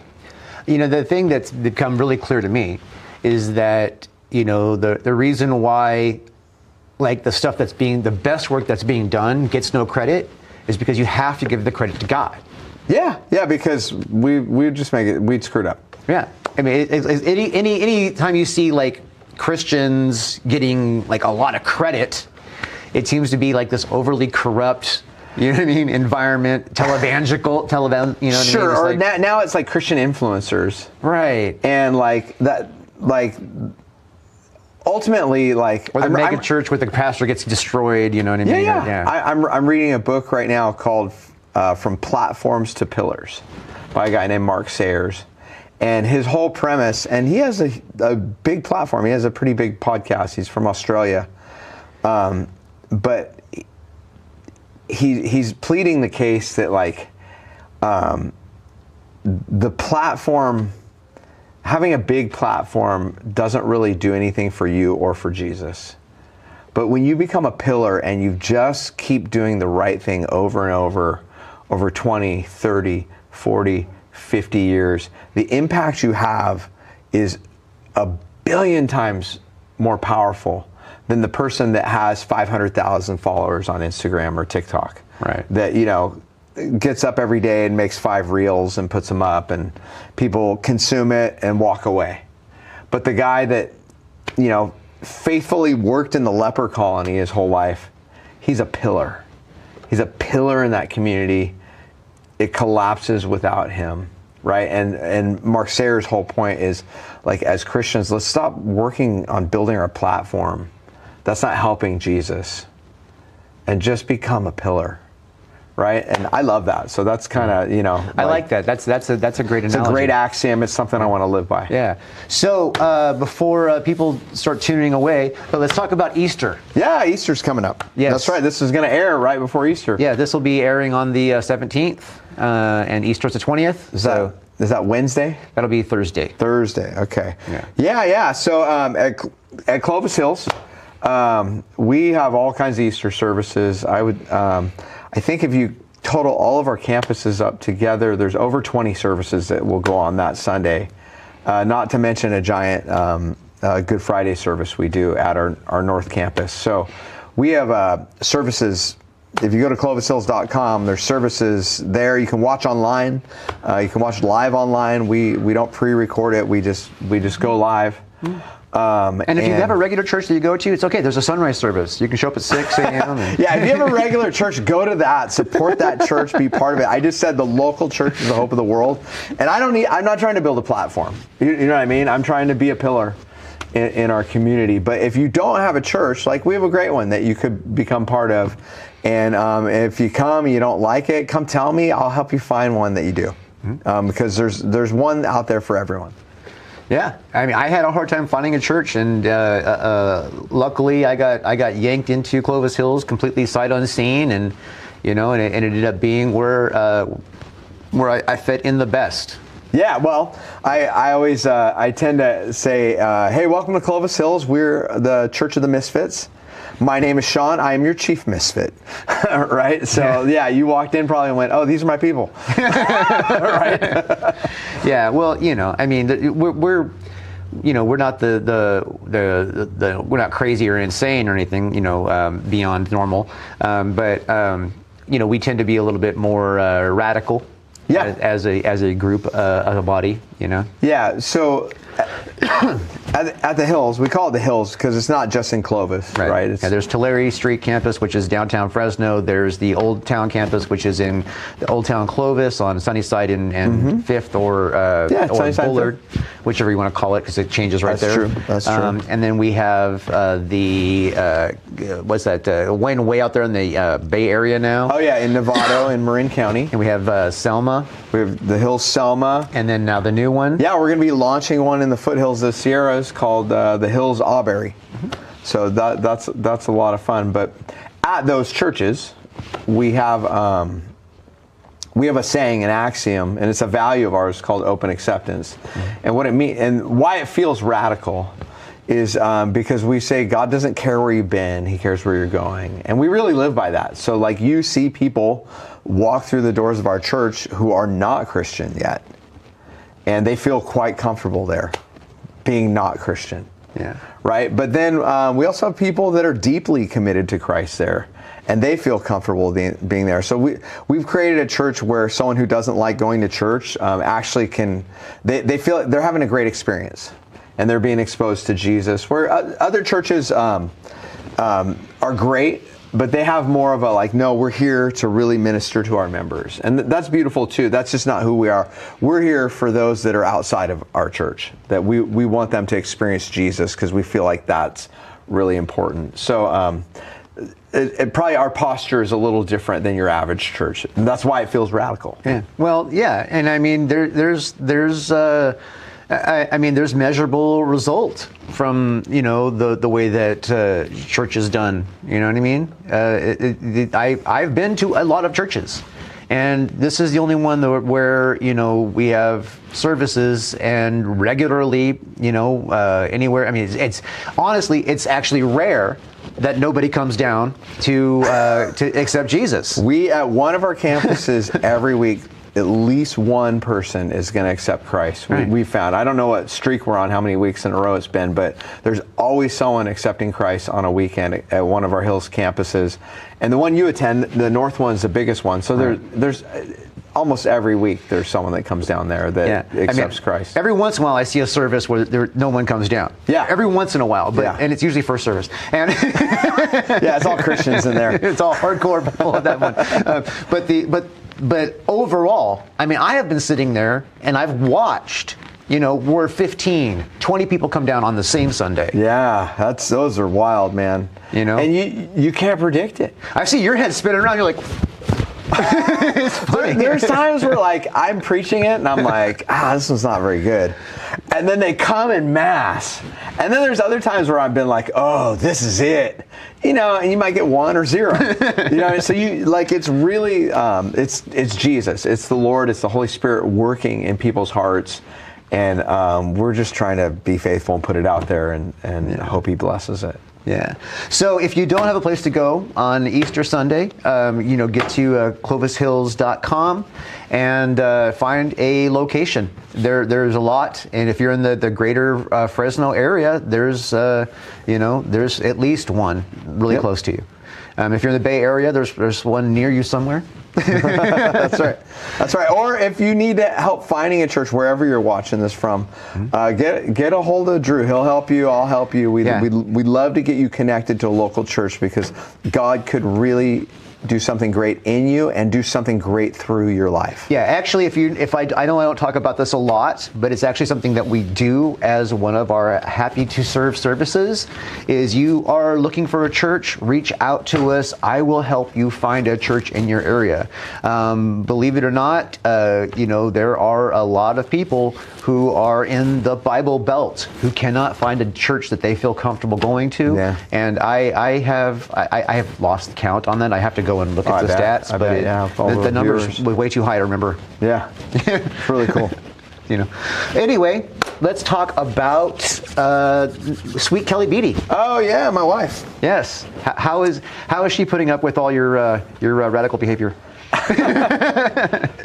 The thing that's become really clear to me is that, the reason why, like, the best work that's being done gets no credit is because you have to give the credit to God. Yeah, because we just we'd screwed up. Yeah. I mean, any time you see, like, Christians getting, like, a lot of credit, it seems to be, like, this overly corrupt, environment, televangelical, Sure, or like, now it's like Christian influencers. Right. And like that, like ultimately, like, or the mega church where the pastor gets destroyed. You know what I mean? Yeah. I'm reading a book right now called "From Platforms to Pillars" by a guy named Mark Sayers, and his whole premise. And he has a big platform. He has a pretty big podcast. He's from Australia, but he's pleading the case that like the platform. Having a big platform doesn't really do anything for you or for Jesus. But when you become a pillar and you just keep doing the right thing over and over 20, 30, 40, 50 years, the impact you have is a billion times more powerful than the person that has 500,000 followers on Instagram or TikTok. Right. That, gets up every day and makes 5 reels and puts them up, and people consume it and walk away. But the guy that, faithfully worked in the leper colony his whole life, he's a pillar. He's a pillar in that community. It collapses without him, right? And Mark Sayers' whole point is, like, as Christians, let's stop working on building our platform. That's not helping Jesus. And just become a pillar. Right, and I love that. So that's kind of, I like that. That's a great analogy. It's a great axiom. It's something I want to live by. Yeah. So before people start tuning away, let's talk about Easter. Yeah, Easter's coming up. Yes. That's right. This is going to air right before Easter. Yeah, this will be airing on the 17th, and Easter's the 20th. Is that Wednesday? That'll be Thursday. Thursday. Okay. Yeah. So at Clovis Hills, we have all kinds of Easter services. I think if you total all of our campuses up together, there's over 20 services that will go on that Sunday. Not to mention a giant Good Friday service we do at our North Campus. So we have services. If you go to clovishills.com, there's services there. You can watch online. You can watch live online. We don't pre-record it. We just go live. And if you have a regular church that you go to, it's okay. There's a sunrise service. You can show up at 6 a.m. Yeah, if you have a regular church, go to that. Support that church. Be part of it. I just said the local church is the hope of the world. And I'm not trying to build a platform. You know what I mean? I'm trying to be a pillar in our community. But if you don't have a church, like, we have a great one that you could become part of. And if you come and you don't like it, come tell me. I'll help you find one that you do. Because there's one out there for everyone. Yeah, I mean, I had a hard time finding a church, and luckily I got yanked into Clovis Hills completely sight unseen, and it ended up being where I fit in the best. Yeah, well, I always I tend to say, hey, welcome to Clovis Hills. We're the Church of the Misfits. My name is Shawn. I am your chief misfit, right? So yeah, you walked in probably and went, "Oh, these are my people," right? Yeah. Well, I mean, we're not we're not crazy or insane or anything, beyond normal, but we tend to be a little bit more radical. Yeah. As a group, as a body, Yeah. So at the Hills, we call it the Hills because it's not just in Clovis, right? Yeah, there's Tulare Street campus, which is downtown Fresno. There's the Old Town campus, which is in the Old Town Clovis on Sunnyside and Fifth or Bullard, whichever you want to call it, because it changes right there. That's true. And then we have what's that? Way out there in the Bay Area now. Oh yeah, in Novato, in Marin County. And we have Selma. We have the Hills Selma. And then now the new one. Yeah, we're going to be launching one in the foothills of the Sierras called the Hills Auberry. So that's a lot of fun. But at those churches, we have a saying, an axiom, and it's a value of ours called open acceptance. And what it means and why it feels radical is because we say God doesn't care where you've been, He cares where you're going. And we really live by that. So like you see people walk through the doors of our church who are not Christian yet. And they feel quite comfortable there, being not Christian. Yeah. Right? But then we also have people that are deeply committed to Christ there, and they feel comfortable being there. So we've created a church where someone who doesn't like going to church actually they feel they're having a great experience, and they're being exposed to Jesus. Where other churches are great, but they have more of a no, we're here to really minister to our members. And that's beautiful too. That's just not who we are. We're here for those that are outside of our church, that we want them to experience Jesus because we feel like that's really important. So probably our posture is a little different than your average church. And that's why it feels radical. Yeah. Well, yeah. And I mean, there's measurable result from the way that church is done. You know what I mean? I've been to a lot of churches, and this is the only one where we have services and regularly anywhere. I mean, it's honestly it's actually rare that nobody comes down to accept Jesus. We at one of our campuses every week, at least one person is going to accept Christ. Right. We found. I don't know what streak we're on, how many weeks in a row it's been, but there's always someone accepting Christ on a weekend at one of our Hills campuses. And the one you attend, the North one's the biggest one. So there's almost every week there's someone that comes down there that accepts Christ. Every once in a while I see a service where no one comes down. Yeah. Every once in a while, and it's usually first service. And yeah, it's all Christians in there. It's all hardcore people at that one. But overall, I mean, I have been sitting there and I've watched, where 15, 20 people come down on the same Sunday. Yeah, those are wild, man. And you can't predict it. I see your head spinning around. You're like, it's funny. There's times where I'm preaching it and I'm like, this one's not very good. And then they come in mass. And then there's other times where I've been like, oh, this is it. And you might get 1 or 0. So it's really, it's Jesus. It's the Lord. It's the Holy Spirit working in people's hearts. And we're just trying to be faithful and put it out there and hope He blesses it. Yeah. So if you don't have a place to go on Easter Sunday, get to clovishills.com and find a location. There's a lot, and if you're in the greater Fresno area, there's at least one really close to you. If you're in the Bay Area, there's one near you somewhere. That's right. That's right. Or if you need help finding a church wherever you're watching this from, get a hold of Drew. He'll help you. I'll help you. We'd love to get you connected to a local church because God could really do something great in you and do something great through your life. Yeah, actually, I know I don't talk about this a lot, but it's actually something that we do as one of our Happy to Serve services. Is you are looking for a church, reach out to us. I will help you find a church in your area. Believe it or not, there are a lot of people who are in the Bible Belt who cannot find a church that they feel comfortable going to. Yeah. And I have lost count on that. I have to go and look at the stats, but the numbers were way too high to remember. Yeah, it's really cool. Anyway, let's talk about sweet Kelly Beaty. Oh yeah, my wife. Yes. How is she putting up with all your radical behavior?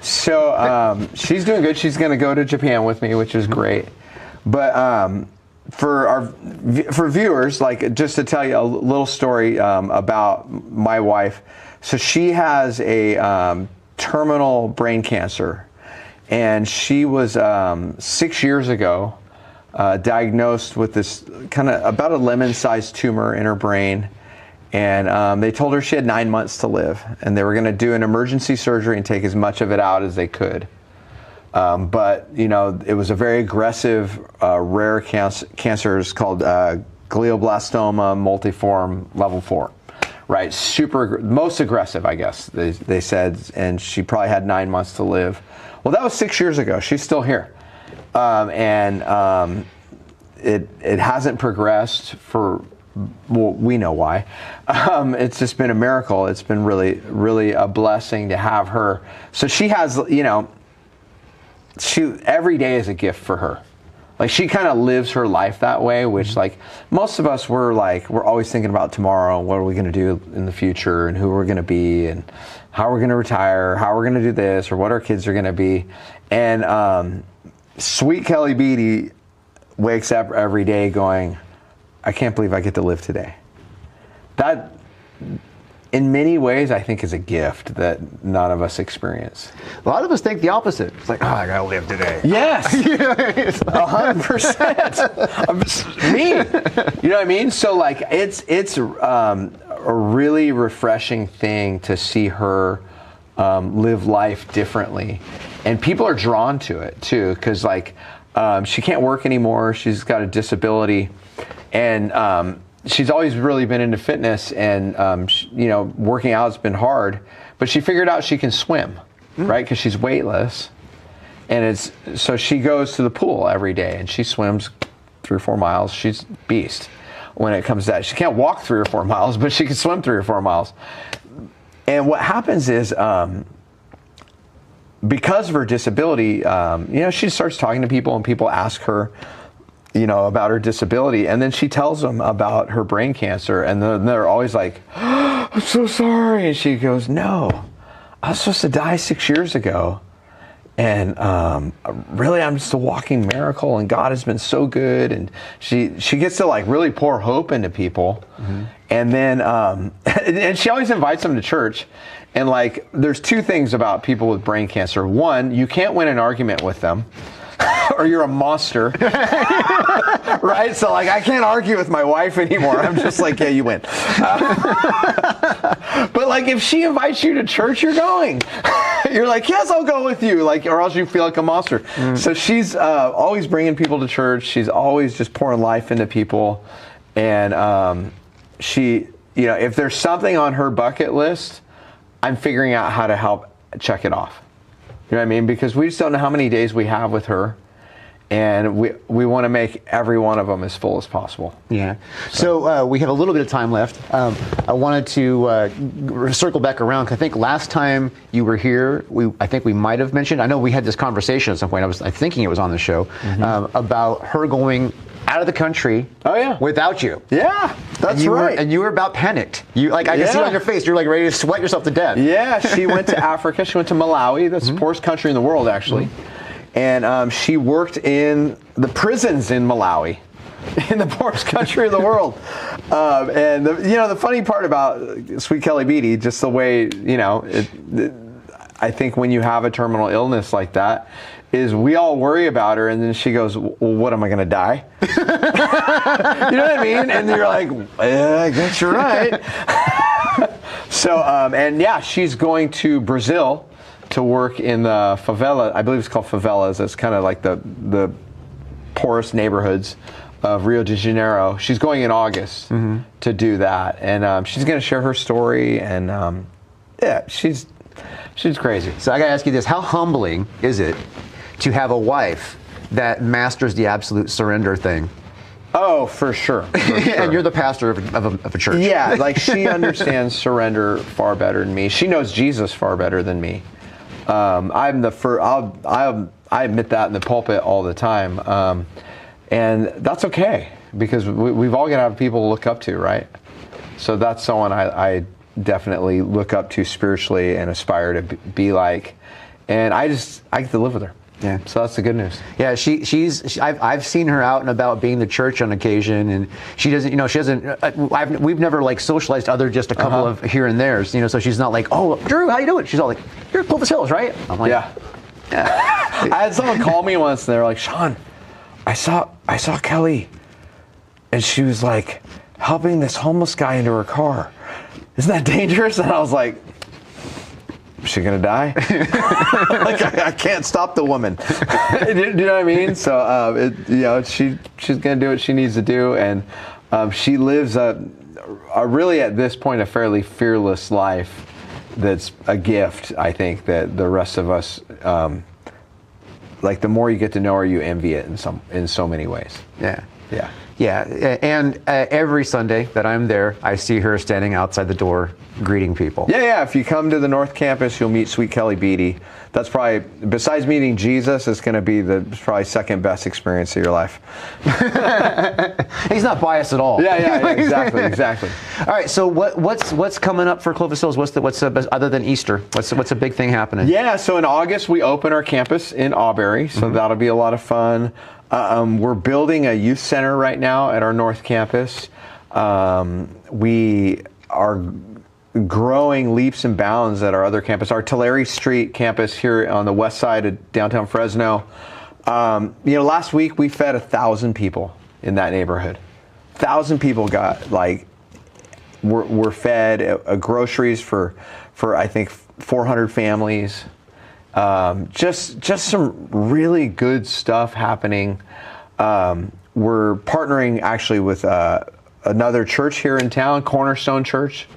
So she's doing good. She's going to go to Japan with me, which is great. But for viewers, like just to tell you a little story about my wife. So she has a terminal brain cancer, and she was 6 years ago diagnosed with this kind of about a lemon-sized tumor in her brain. And they told her she had 9 months to live, and they were going to do an emergency surgery and take as much of it out as they could. But it was a very aggressive, rare cancer. It's called glioblastoma multiforme level 4, right? Most aggressive, I guess they said, and she probably had 9 months to live. Well, that was 6 years ago. She's still here, and it hasn't progressed for. Well, we know why. It's just been a miracle. It's been really, really a blessing to have her. So she has, every day is a gift for her. Like she kind of lives her life that way, which like most of us we're always thinking about tomorrow. What are we going to do in the future, and who we're going to be, and how we're going to retire, how we're going to do this, or what our kids are going to be. And sweet Kelly Beaty wakes up every day going, I can't believe I get to live today. That, in many ways, I think is a gift that none of us experience. A lot of us think the opposite. It's like, I gotta live today. Yes, 100%. Me, you know what I mean? So like, it's a really refreshing thing to see her live life differently, and people are drawn to it too, because like she can't work anymore. She's got a disability. And she's always really been into fitness, and working out has been hard. But she figured out she can swim, right? Because she's weightless, and so she goes to the pool every day, and she swims 3 or 4 miles. She's a beast when it comes to that. She can't walk 3 or 4 miles, but she can swim 3 or 4 miles. And what happens is, because of her disability, she starts talking to people, and people ask her, about her disability, and then she tells them about her brain cancer, and then they're always like, oh, I'm so sorry. And she goes, no, I was supposed to die 6 years ago, and really I'm just a walking miracle, and God has been so good. And she gets to like really pour hope into people. And then and she always invites them to church. And like there's 2 things about people with brain cancer. One, you can't win an argument with them, or you're a monster. Right? So like I can't argue with my wife anymore. I'm just like, yeah, you win. But like if she invites you to church, you're going. You're like, yes, I'll go with you. Like, or else you feel like a monster. So she's always bringing people to church. She's always just pouring life into people. And she, if there's something on her bucket list, I'm figuring out how to help check it off. You know what I mean? Because we just don't know how many days we have with her, and we want to make every one of them as full as possible. Yeah. So we have a little bit of time left. I wanted to circle back around, 'cause I think last time you were here, I think we might have mentioned, I know we had this conversation at some point, I thinking it was on the show, about her going out of the country. Oh yeah. Without you. Yeah, that's right. And you were about panicked. I can see it on your face. You're like ready to sweat yourself to death. Yeah, she went to Africa. She went to Malawi. That's the poorest country in the world, actually. And she worked in the prisons in Malawi, in the poorest country in the world. And the funny part about sweet Kelly Beaty, just the way I think when you have a terminal illness like that, is we all worry about her, and then she goes, well, what, am I going to die? You know what I mean? And you're like, I guess you're right. So, and yeah, she's going to Brazil to work in the favela. I believe it's called favelas. It's kind of like the poorest neighborhoods of Rio de Janeiro. She's going in August to do that. And she's going to share her story, and yeah, she's crazy. So I got to ask you this. How humbling is it to have a wife that masters the absolute surrender thing? Oh, for sure. And you're the pastor of a church. Yeah, like she understands surrender far better than me. She knows Jesus far better than me. I'm I admit that in the pulpit all the time. And that's okay, because we've all got to have people to look up to, right? So that's someone I definitely look up to spiritually and aspire to be like. And I get to live with her. Yeah. So that's the good news. Yeah, I've seen her out and about being the church on occasion, and she doesn't, we've never like socialized other just a couple of here and there's, so she's not like, oh, Drew, how you doing? She's all like, you're at Clovis Hills, right? I'm like, yeah. I had someone call me once, and they were like, Shawn, I saw Kelly, and she was like helping this homeless guy into her car. Isn't that dangerous? And I was like, is she gonna die? Like I can't stop the woman. Do you know what I mean? So she's gonna do what she needs to do, and she lives a really at this point a fairly fearless life. That's a gift, I think, that the rest of us, like the more you get to know her, you envy it in so many ways. Yeah. Yeah. Yeah, and every Sunday that I'm there, I see her standing outside the door greeting people. Yeah. If you come to the North Campus, you'll meet sweet Kelly Beaty. That's probably, besides meeting Jesus, it's going to be the probably second best experience of your life. He's not biased at all. Yeah, exactly. All right, so what's coming up for Clovis Hills? What's other than Easter? What's a big thing happening? Yeah, so in August we open our campus in Auberry, so that'll be a lot of fun. We're building a youth center right now at our North Campus. We are growing leaps and bounds at our other campus, our Tulare Street campus here on the west side of downtown Fresno. Last week we fed 1,000 people in that neighborhood. 1,000 people were fed groceries for I think 400 families. Just some really good stuff happening. We're partnering actually with another church here in town, Cornerstone Church.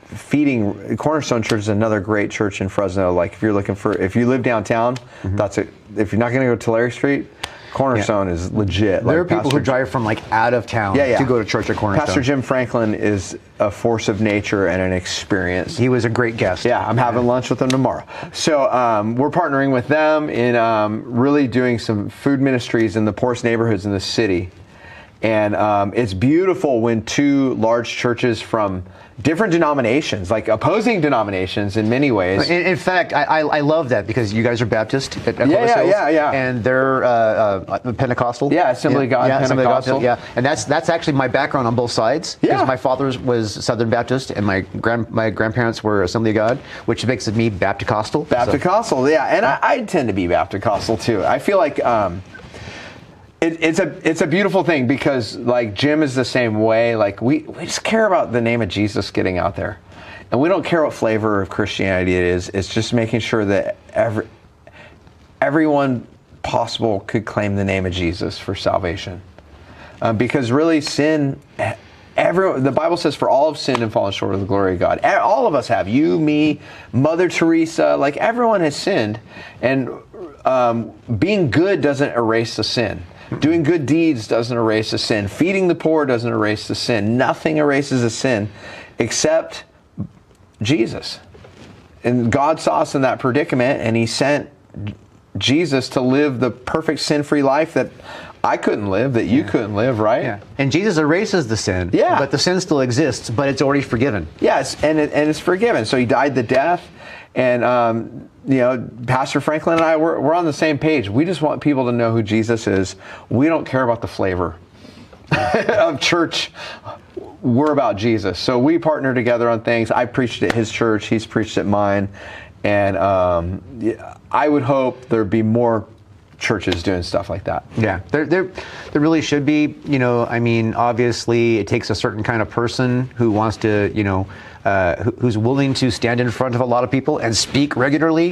Feeding Cornerstone Church is another great church in Fresno. Like if you live downtown, if you're not going to go to Tulare Street, Cornerstone is legit. There are people who drive from out of town to go to church at Cornerstone. Pastor Jim Franklin is a force of nature and an experience. He was a great guest. Yeah, I'm having lunch with him tomorrow. So we're partnering with them in really doing some food ministries in the poorest neighborhoods in the city. And it's beautiful when two large churches from different denominations, like opposing denominations in many ways. In fact, I love that because you guys are Baptist at Clovis Hills, and they're Pentecostal. Yeah, Assembly of God, Pentecostal. Yeah, and that's actually my background on both sides. Because my father was Southern Baptist, and my grandparents were Assembly of God, which makes me Baptist-costal. Baptist-costal, yeah, and I tend to be Baptist-costal too. I feel like it's a beautiful thing because Jim is the same way. We just care about the name of Jesus getting out there, and we don't care what flavor of Christianity it is. It's just making sure that everyone possible could claim the name of Jesus for salvation, because really sin. The Bible says, "For all have sinned and fallen short of the glory of God." All of us have. You, me, Mother Teresa. Everyone has sinned, and being good doesn't erase the sin. Doing good deeds doesn't erase the sin. Feeding the poor doesn't erase the sin. Nothing erases the sin except Jesus. And God saw us in that predicament, and He sent Jesus to live the perfect sin-free life that I couldn't live, that you couldn't live, right? Yeah. And Jesus erases the sin, but the sin still exists, but it's already forgiven. Yes, and it's forgiven. So He died the death, and Pastor Franklin and I, we're on the same page. We just want people to know who Jesus is. We don't care about the flavor of church. We're about Jesus. So we partner together on things. I preached at his church. He's preached at mine. And I would hope there'd be more churches doing stuff like that. Yeah, there really should be. Obviously, it takes a certain kind of person who wants to, who's willing to stand in front of a lot of people and speak regularly,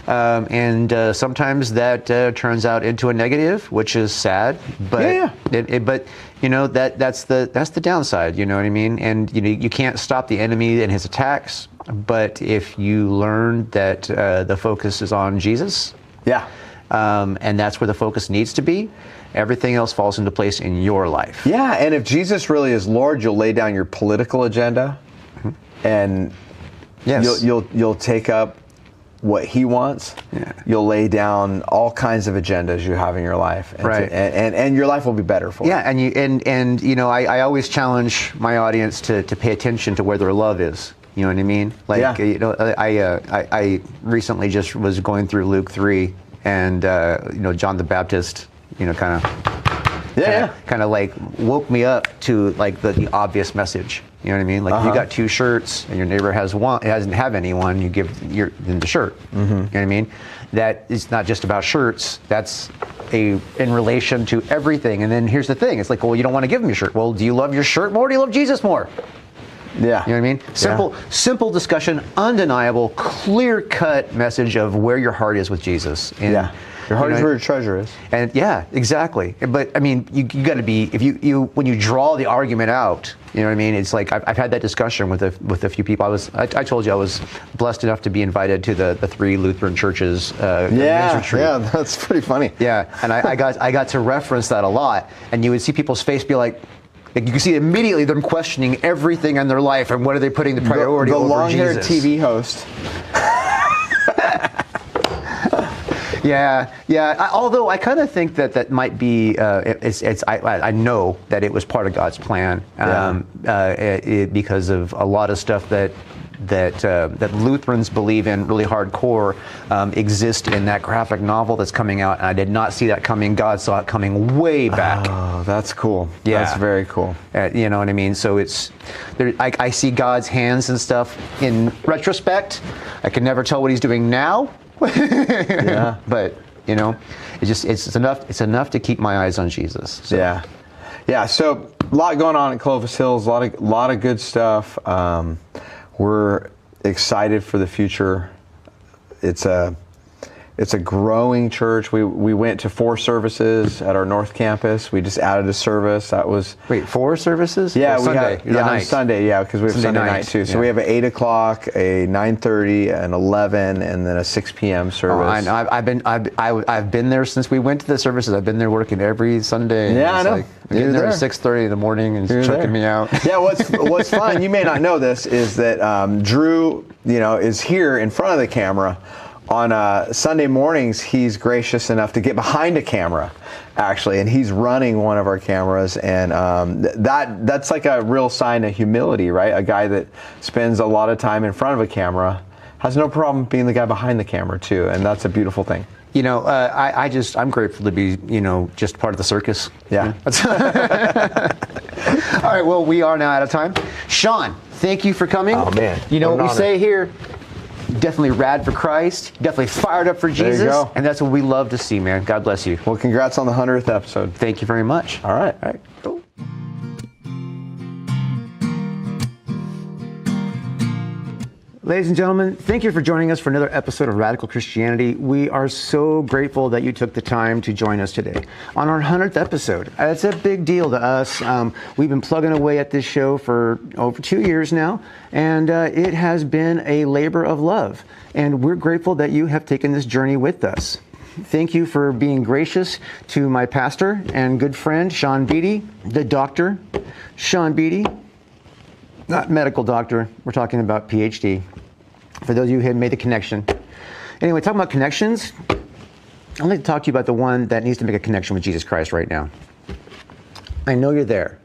and sometimes that turns out into a negative, which is sad. But that's the downside. You know what I mean? And you can't stop the enemy and his attacks, but if you learn that the focus is on Jesus, and that's where the focus needs to be, everything else falls into place in your life. Yeah, and if Jesus really is Lord, you'll lay down your political agenda, and you'll take up what he wants, you'll lay down all kinds of agendas you have in your life, and Right. and your life will be better for it. Yeah, and you know, I always challenge my audience to pay attention to where their love is. You know what I mean? Like, you know, I recently just was going through Luke 3, and you know, John the Baptist, you know, kind of like woke me up to like the obvious message. You know what I mean? Like, if you got 2 shirts and your neighbor has one, doesn't have any one, you give them the shirt. You know what I mean? That is not just about shirts. That's in relation to everything. And then here's the thing: it's like, well, you don't want to give them your shirt. Well, do you love your shirt more? Or do you love Jesus more? Yeah. You know what I mean? Simple discussion, undeniable, clear-cut message of where your heart is with Jesus. And, your heart is where your treasure is. And yeah, exactly. But I mean, you got to be, if you when you draw the argument out, you know what I mean? It's like I've had that discussion with a few people. I told you I was blessed enough to be invited to the 3 Lutheran churches men's retreat. Yeah, that's pretty funny. Yeah, and I got to reference that a lot, and you would see people's face be like you can see immediately them questioning everything in their life and what are they putting the priority over long-haired Jesus. TV host. Yeah. Although I kind of think that might be, I know that it was part of God's plan, because of a lot of stuff that Lutherans believe in really hardcore exist in that graphic novel that's coming out, and I did not see that coming. God saw it coming way back. Oh, that's cool. Yeah. That's very cool. You know what I mean? So I see God's hands and stuff in retrospect. I can never tell what He's doing now. Yeah. But you know, it's enough to keep my eyes on Jesus. So. Yeah. So a lot going on at Clovis Hills. A lot of good stuff. We're excited for the future. It's a growing church. We went to 4 services at our North Campus. We just added a service. That was 4 services? Yeah, we Sunday. On Sunday. Yeah, because we have Sunday night too. So we have an 8 o'clock, a 9:30, an 11, and then a 6 p.m. service. I know. I've been there since we went to the services. I've been there working every Sunday. Yeah, I know. Like, I'm getting there at 6:30 in the morning and checking me out. Yeah, what's fun? You may not know this is that Drew, you know, is here in front of the camera. On Sunday mornings, he's gracious enough to get behind a camera, actually, and he's running one of our cameras, and that's like a real sign of humility, right? A guy that spends a lot of time in front of a camera has no problem being the guy behind the camera too, and that's a beautiful thing. You know, I'm grateful to be, you know, just part of the circus. Yeah. All right, well, we are now out of time. Shawn, thank you for coming. Oh, man. You know what we say here? Definitely rad for Christ, definitely fired up for Jesus, There you go. and that's what we love to see, man. God bless you. Well, congrats on the 100th episode. Thank you very much. All right. Cool. Ladies and gentlemen, thank you for joining us for another episode of Radical Christianity. We are so grateful that you took the time to join us today on our 100th episode. It's a big deal to us. We've been plugging away at this show for over 2 years now, and it has been a labor of love. And we're grateful that you have taken this journey with us. Thank you for being gracious to my pastor and good friend, Shawn Beaty, the doctor, Shawn Beaty. Not medical doctor, we're talking about PhD. For those of you who had made the connection. Anyway, talking about connections, I'd like to talk to you about the one that needs to make a connection with Jesus Christ right now. I know you're there.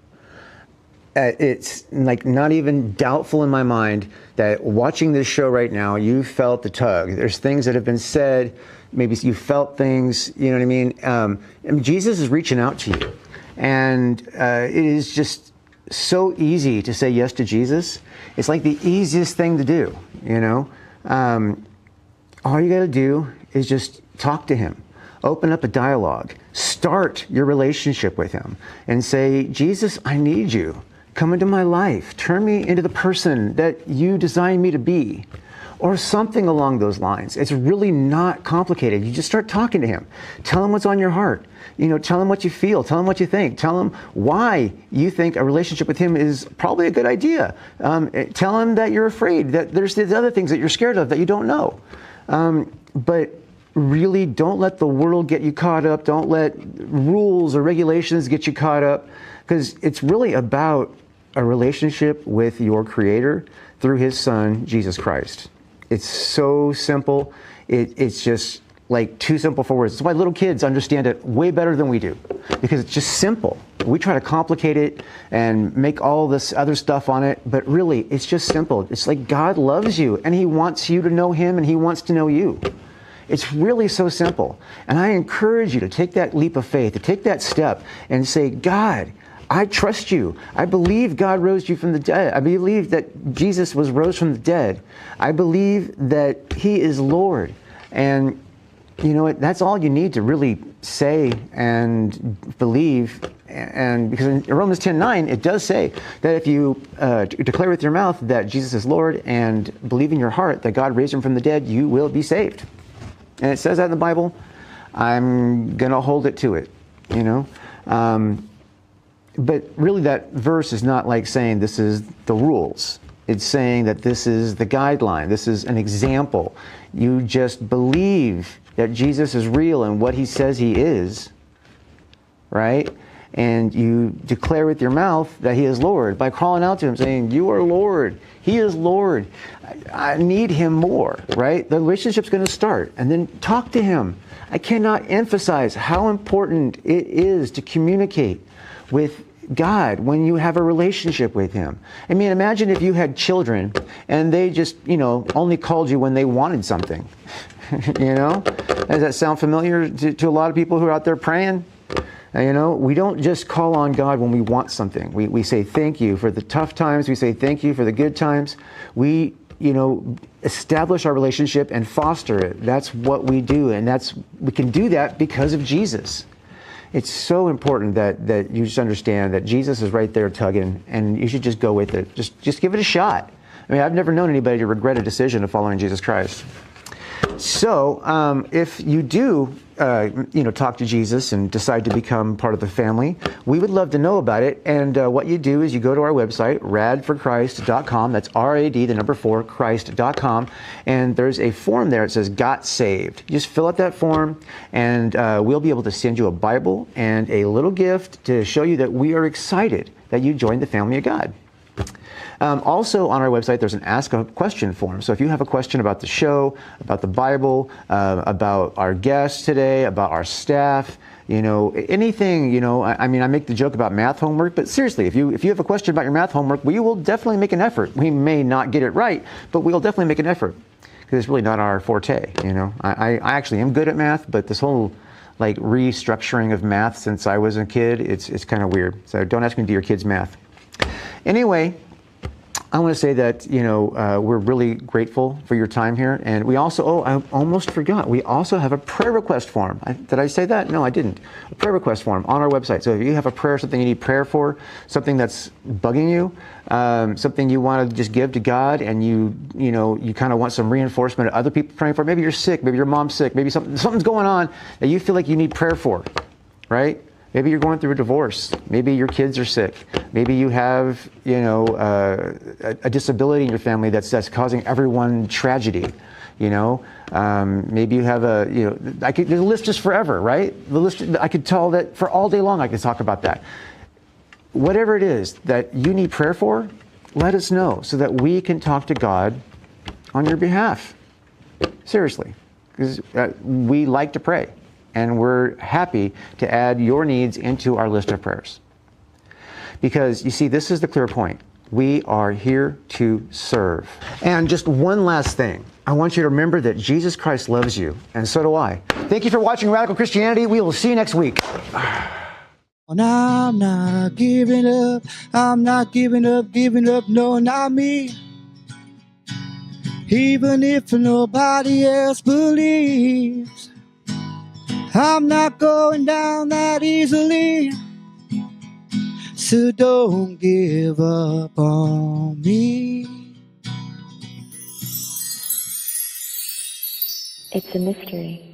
It's like not even doubtful in my mind that watching this show right now, you felt the tug. There's things that have been said, maybe you felt things, you know what I mean? Jesus is reaching out to you. And it is just so easy to say yes to Jesus. It's like the easiest thing to do, you know. All you got to do is just talk to Him, open up a dialogue, start your relationship with Him, and say, Jesus, I need you. Come into my life. Turn me into the person that you designed me to be. Or something along those lines. It's really not complicated. You just start talking to Him. Tell Him what's on your heart. You know, tell Him what you feel. Tell Him what you think. Tell Him why you think a relationship with Him is probably a good idea. Tell Him that you're afraid, that there's these other things that you're scared of that you don't know. But really, don't let the world get you caught up. Don't let rules or regulations get you caught up. Because it's really about a relationship with your Creator through His Son, Jesus Christ. It's so simple. It's just like too simple for words. That's why little kids understand it way better than we do, because it's just simple. We try to complicate it and make all this other stuff on it, but really it's just simple. It's like God loves you and he wants you to know him and he wants to know you. It's really so simple. And I encourage you to take that leap of faith, to take that step and say, God, I trust you. I believe God rose you from the dead. I believe that Jesus was rose from the dead. I believe that he is Lord. And you know what? That's all you need to really say and believe. And because in Romans 10:9, it does say that if you declare with your mouth that Jesus is Lord and believe in your heart that God raised him from the dead, you will be saved. And it says that in the Bible. I'm going to hold it to it, you know. But really that verse is not like saying this is the rules. It's saying that this is the guideline. This is an example. You just believe that Jesus is real and what he says he is, right? And you declare with your mouth that he is Lord by calling out to him saying, you are Lord. He is Lord. I need him more, right? The relationship's going to start. And then talk to him. I cannot emphasize how important it is to communicate with God when you have a relationship with him. I mean, imagine if you had children and they just, you know, only called you when they wanted something. You know? Does that sound familiar to a lot of people who are out there praying? You know, we don't just call on God when we want something. We say thank you for the tough times. We say thank you for the good times. We, you know, establish our relationship and foster it. That's what we do. And we can do that because of Jesus. It's so important that you just understand that Jesus is right there tugging, and you should just go with it. Just give it a shot. I mean, I've never known anybody to regret a decision of following Jesus Christ. So if you do, talk to Jesus and decide to become part of the family, we would love to know about it. And what you do is you go to our website, radforchrist.com. That's R-A-D, the number 4, Christ.com. And there's a form there. It says Got Saved. You just fill out that form, and we'll be able to send you a Bible and a little gift to show you that we are excited that you joined the family of God. Also on our website, there's an Ask a Question form. So if you have a question about the show, about the Bible, about our guests today, about our staff, you know, anything, you know, I mean, I make the joke about math homework, but seriously, if you have a question about your math homework, we will definitely make an effort. We may not get it right, but we'll definitely make an effort, because it's really not our forte, you know. I actually am good at math, but this whole like restructuring of math since I was a kid, it's kind of weird. So don't ask me to do your kids' math. Anyway, I want to say that, you know, we're really grateful for your time here. And we also, I almost forgot, we also have a prayer request form. Did I say that? No, I didn't. A prayer request form on our website. So if you have a prayer, something you need prayer for, something that's bugging you, something you want to just give to God, and you kind of want some reinforcement of other people praying for, maybe you're sick, maybe your mom's sick, maybe something's going on that you feel like you need prayer for, right? Maybe you're going through a divorce. Maybe your kids are sick. Maybe you have, you know, a disability in your family that's causing everyone tragedy. You know, maybe you have the list is forever, right? The list, I could tell that for all day long. I could talk about that. Whatever it is that you need prayer for, let us know so that we can talk to God on your behalf. Seriously, because we like to pray. And we're happy to add your needs into our list of prayers. Because, you see, this is the clear point. We are here to serve. And just one last thing. I want you to remember that Jesus Christ loves you, and so do I. Thank you for watching Radical Christianity. We will see you next week. And I'm not giving up. I'm not giving up, no, not me. Even if nobody else believes. I'm not going down that easily, so don't give up on me. It's a mystery.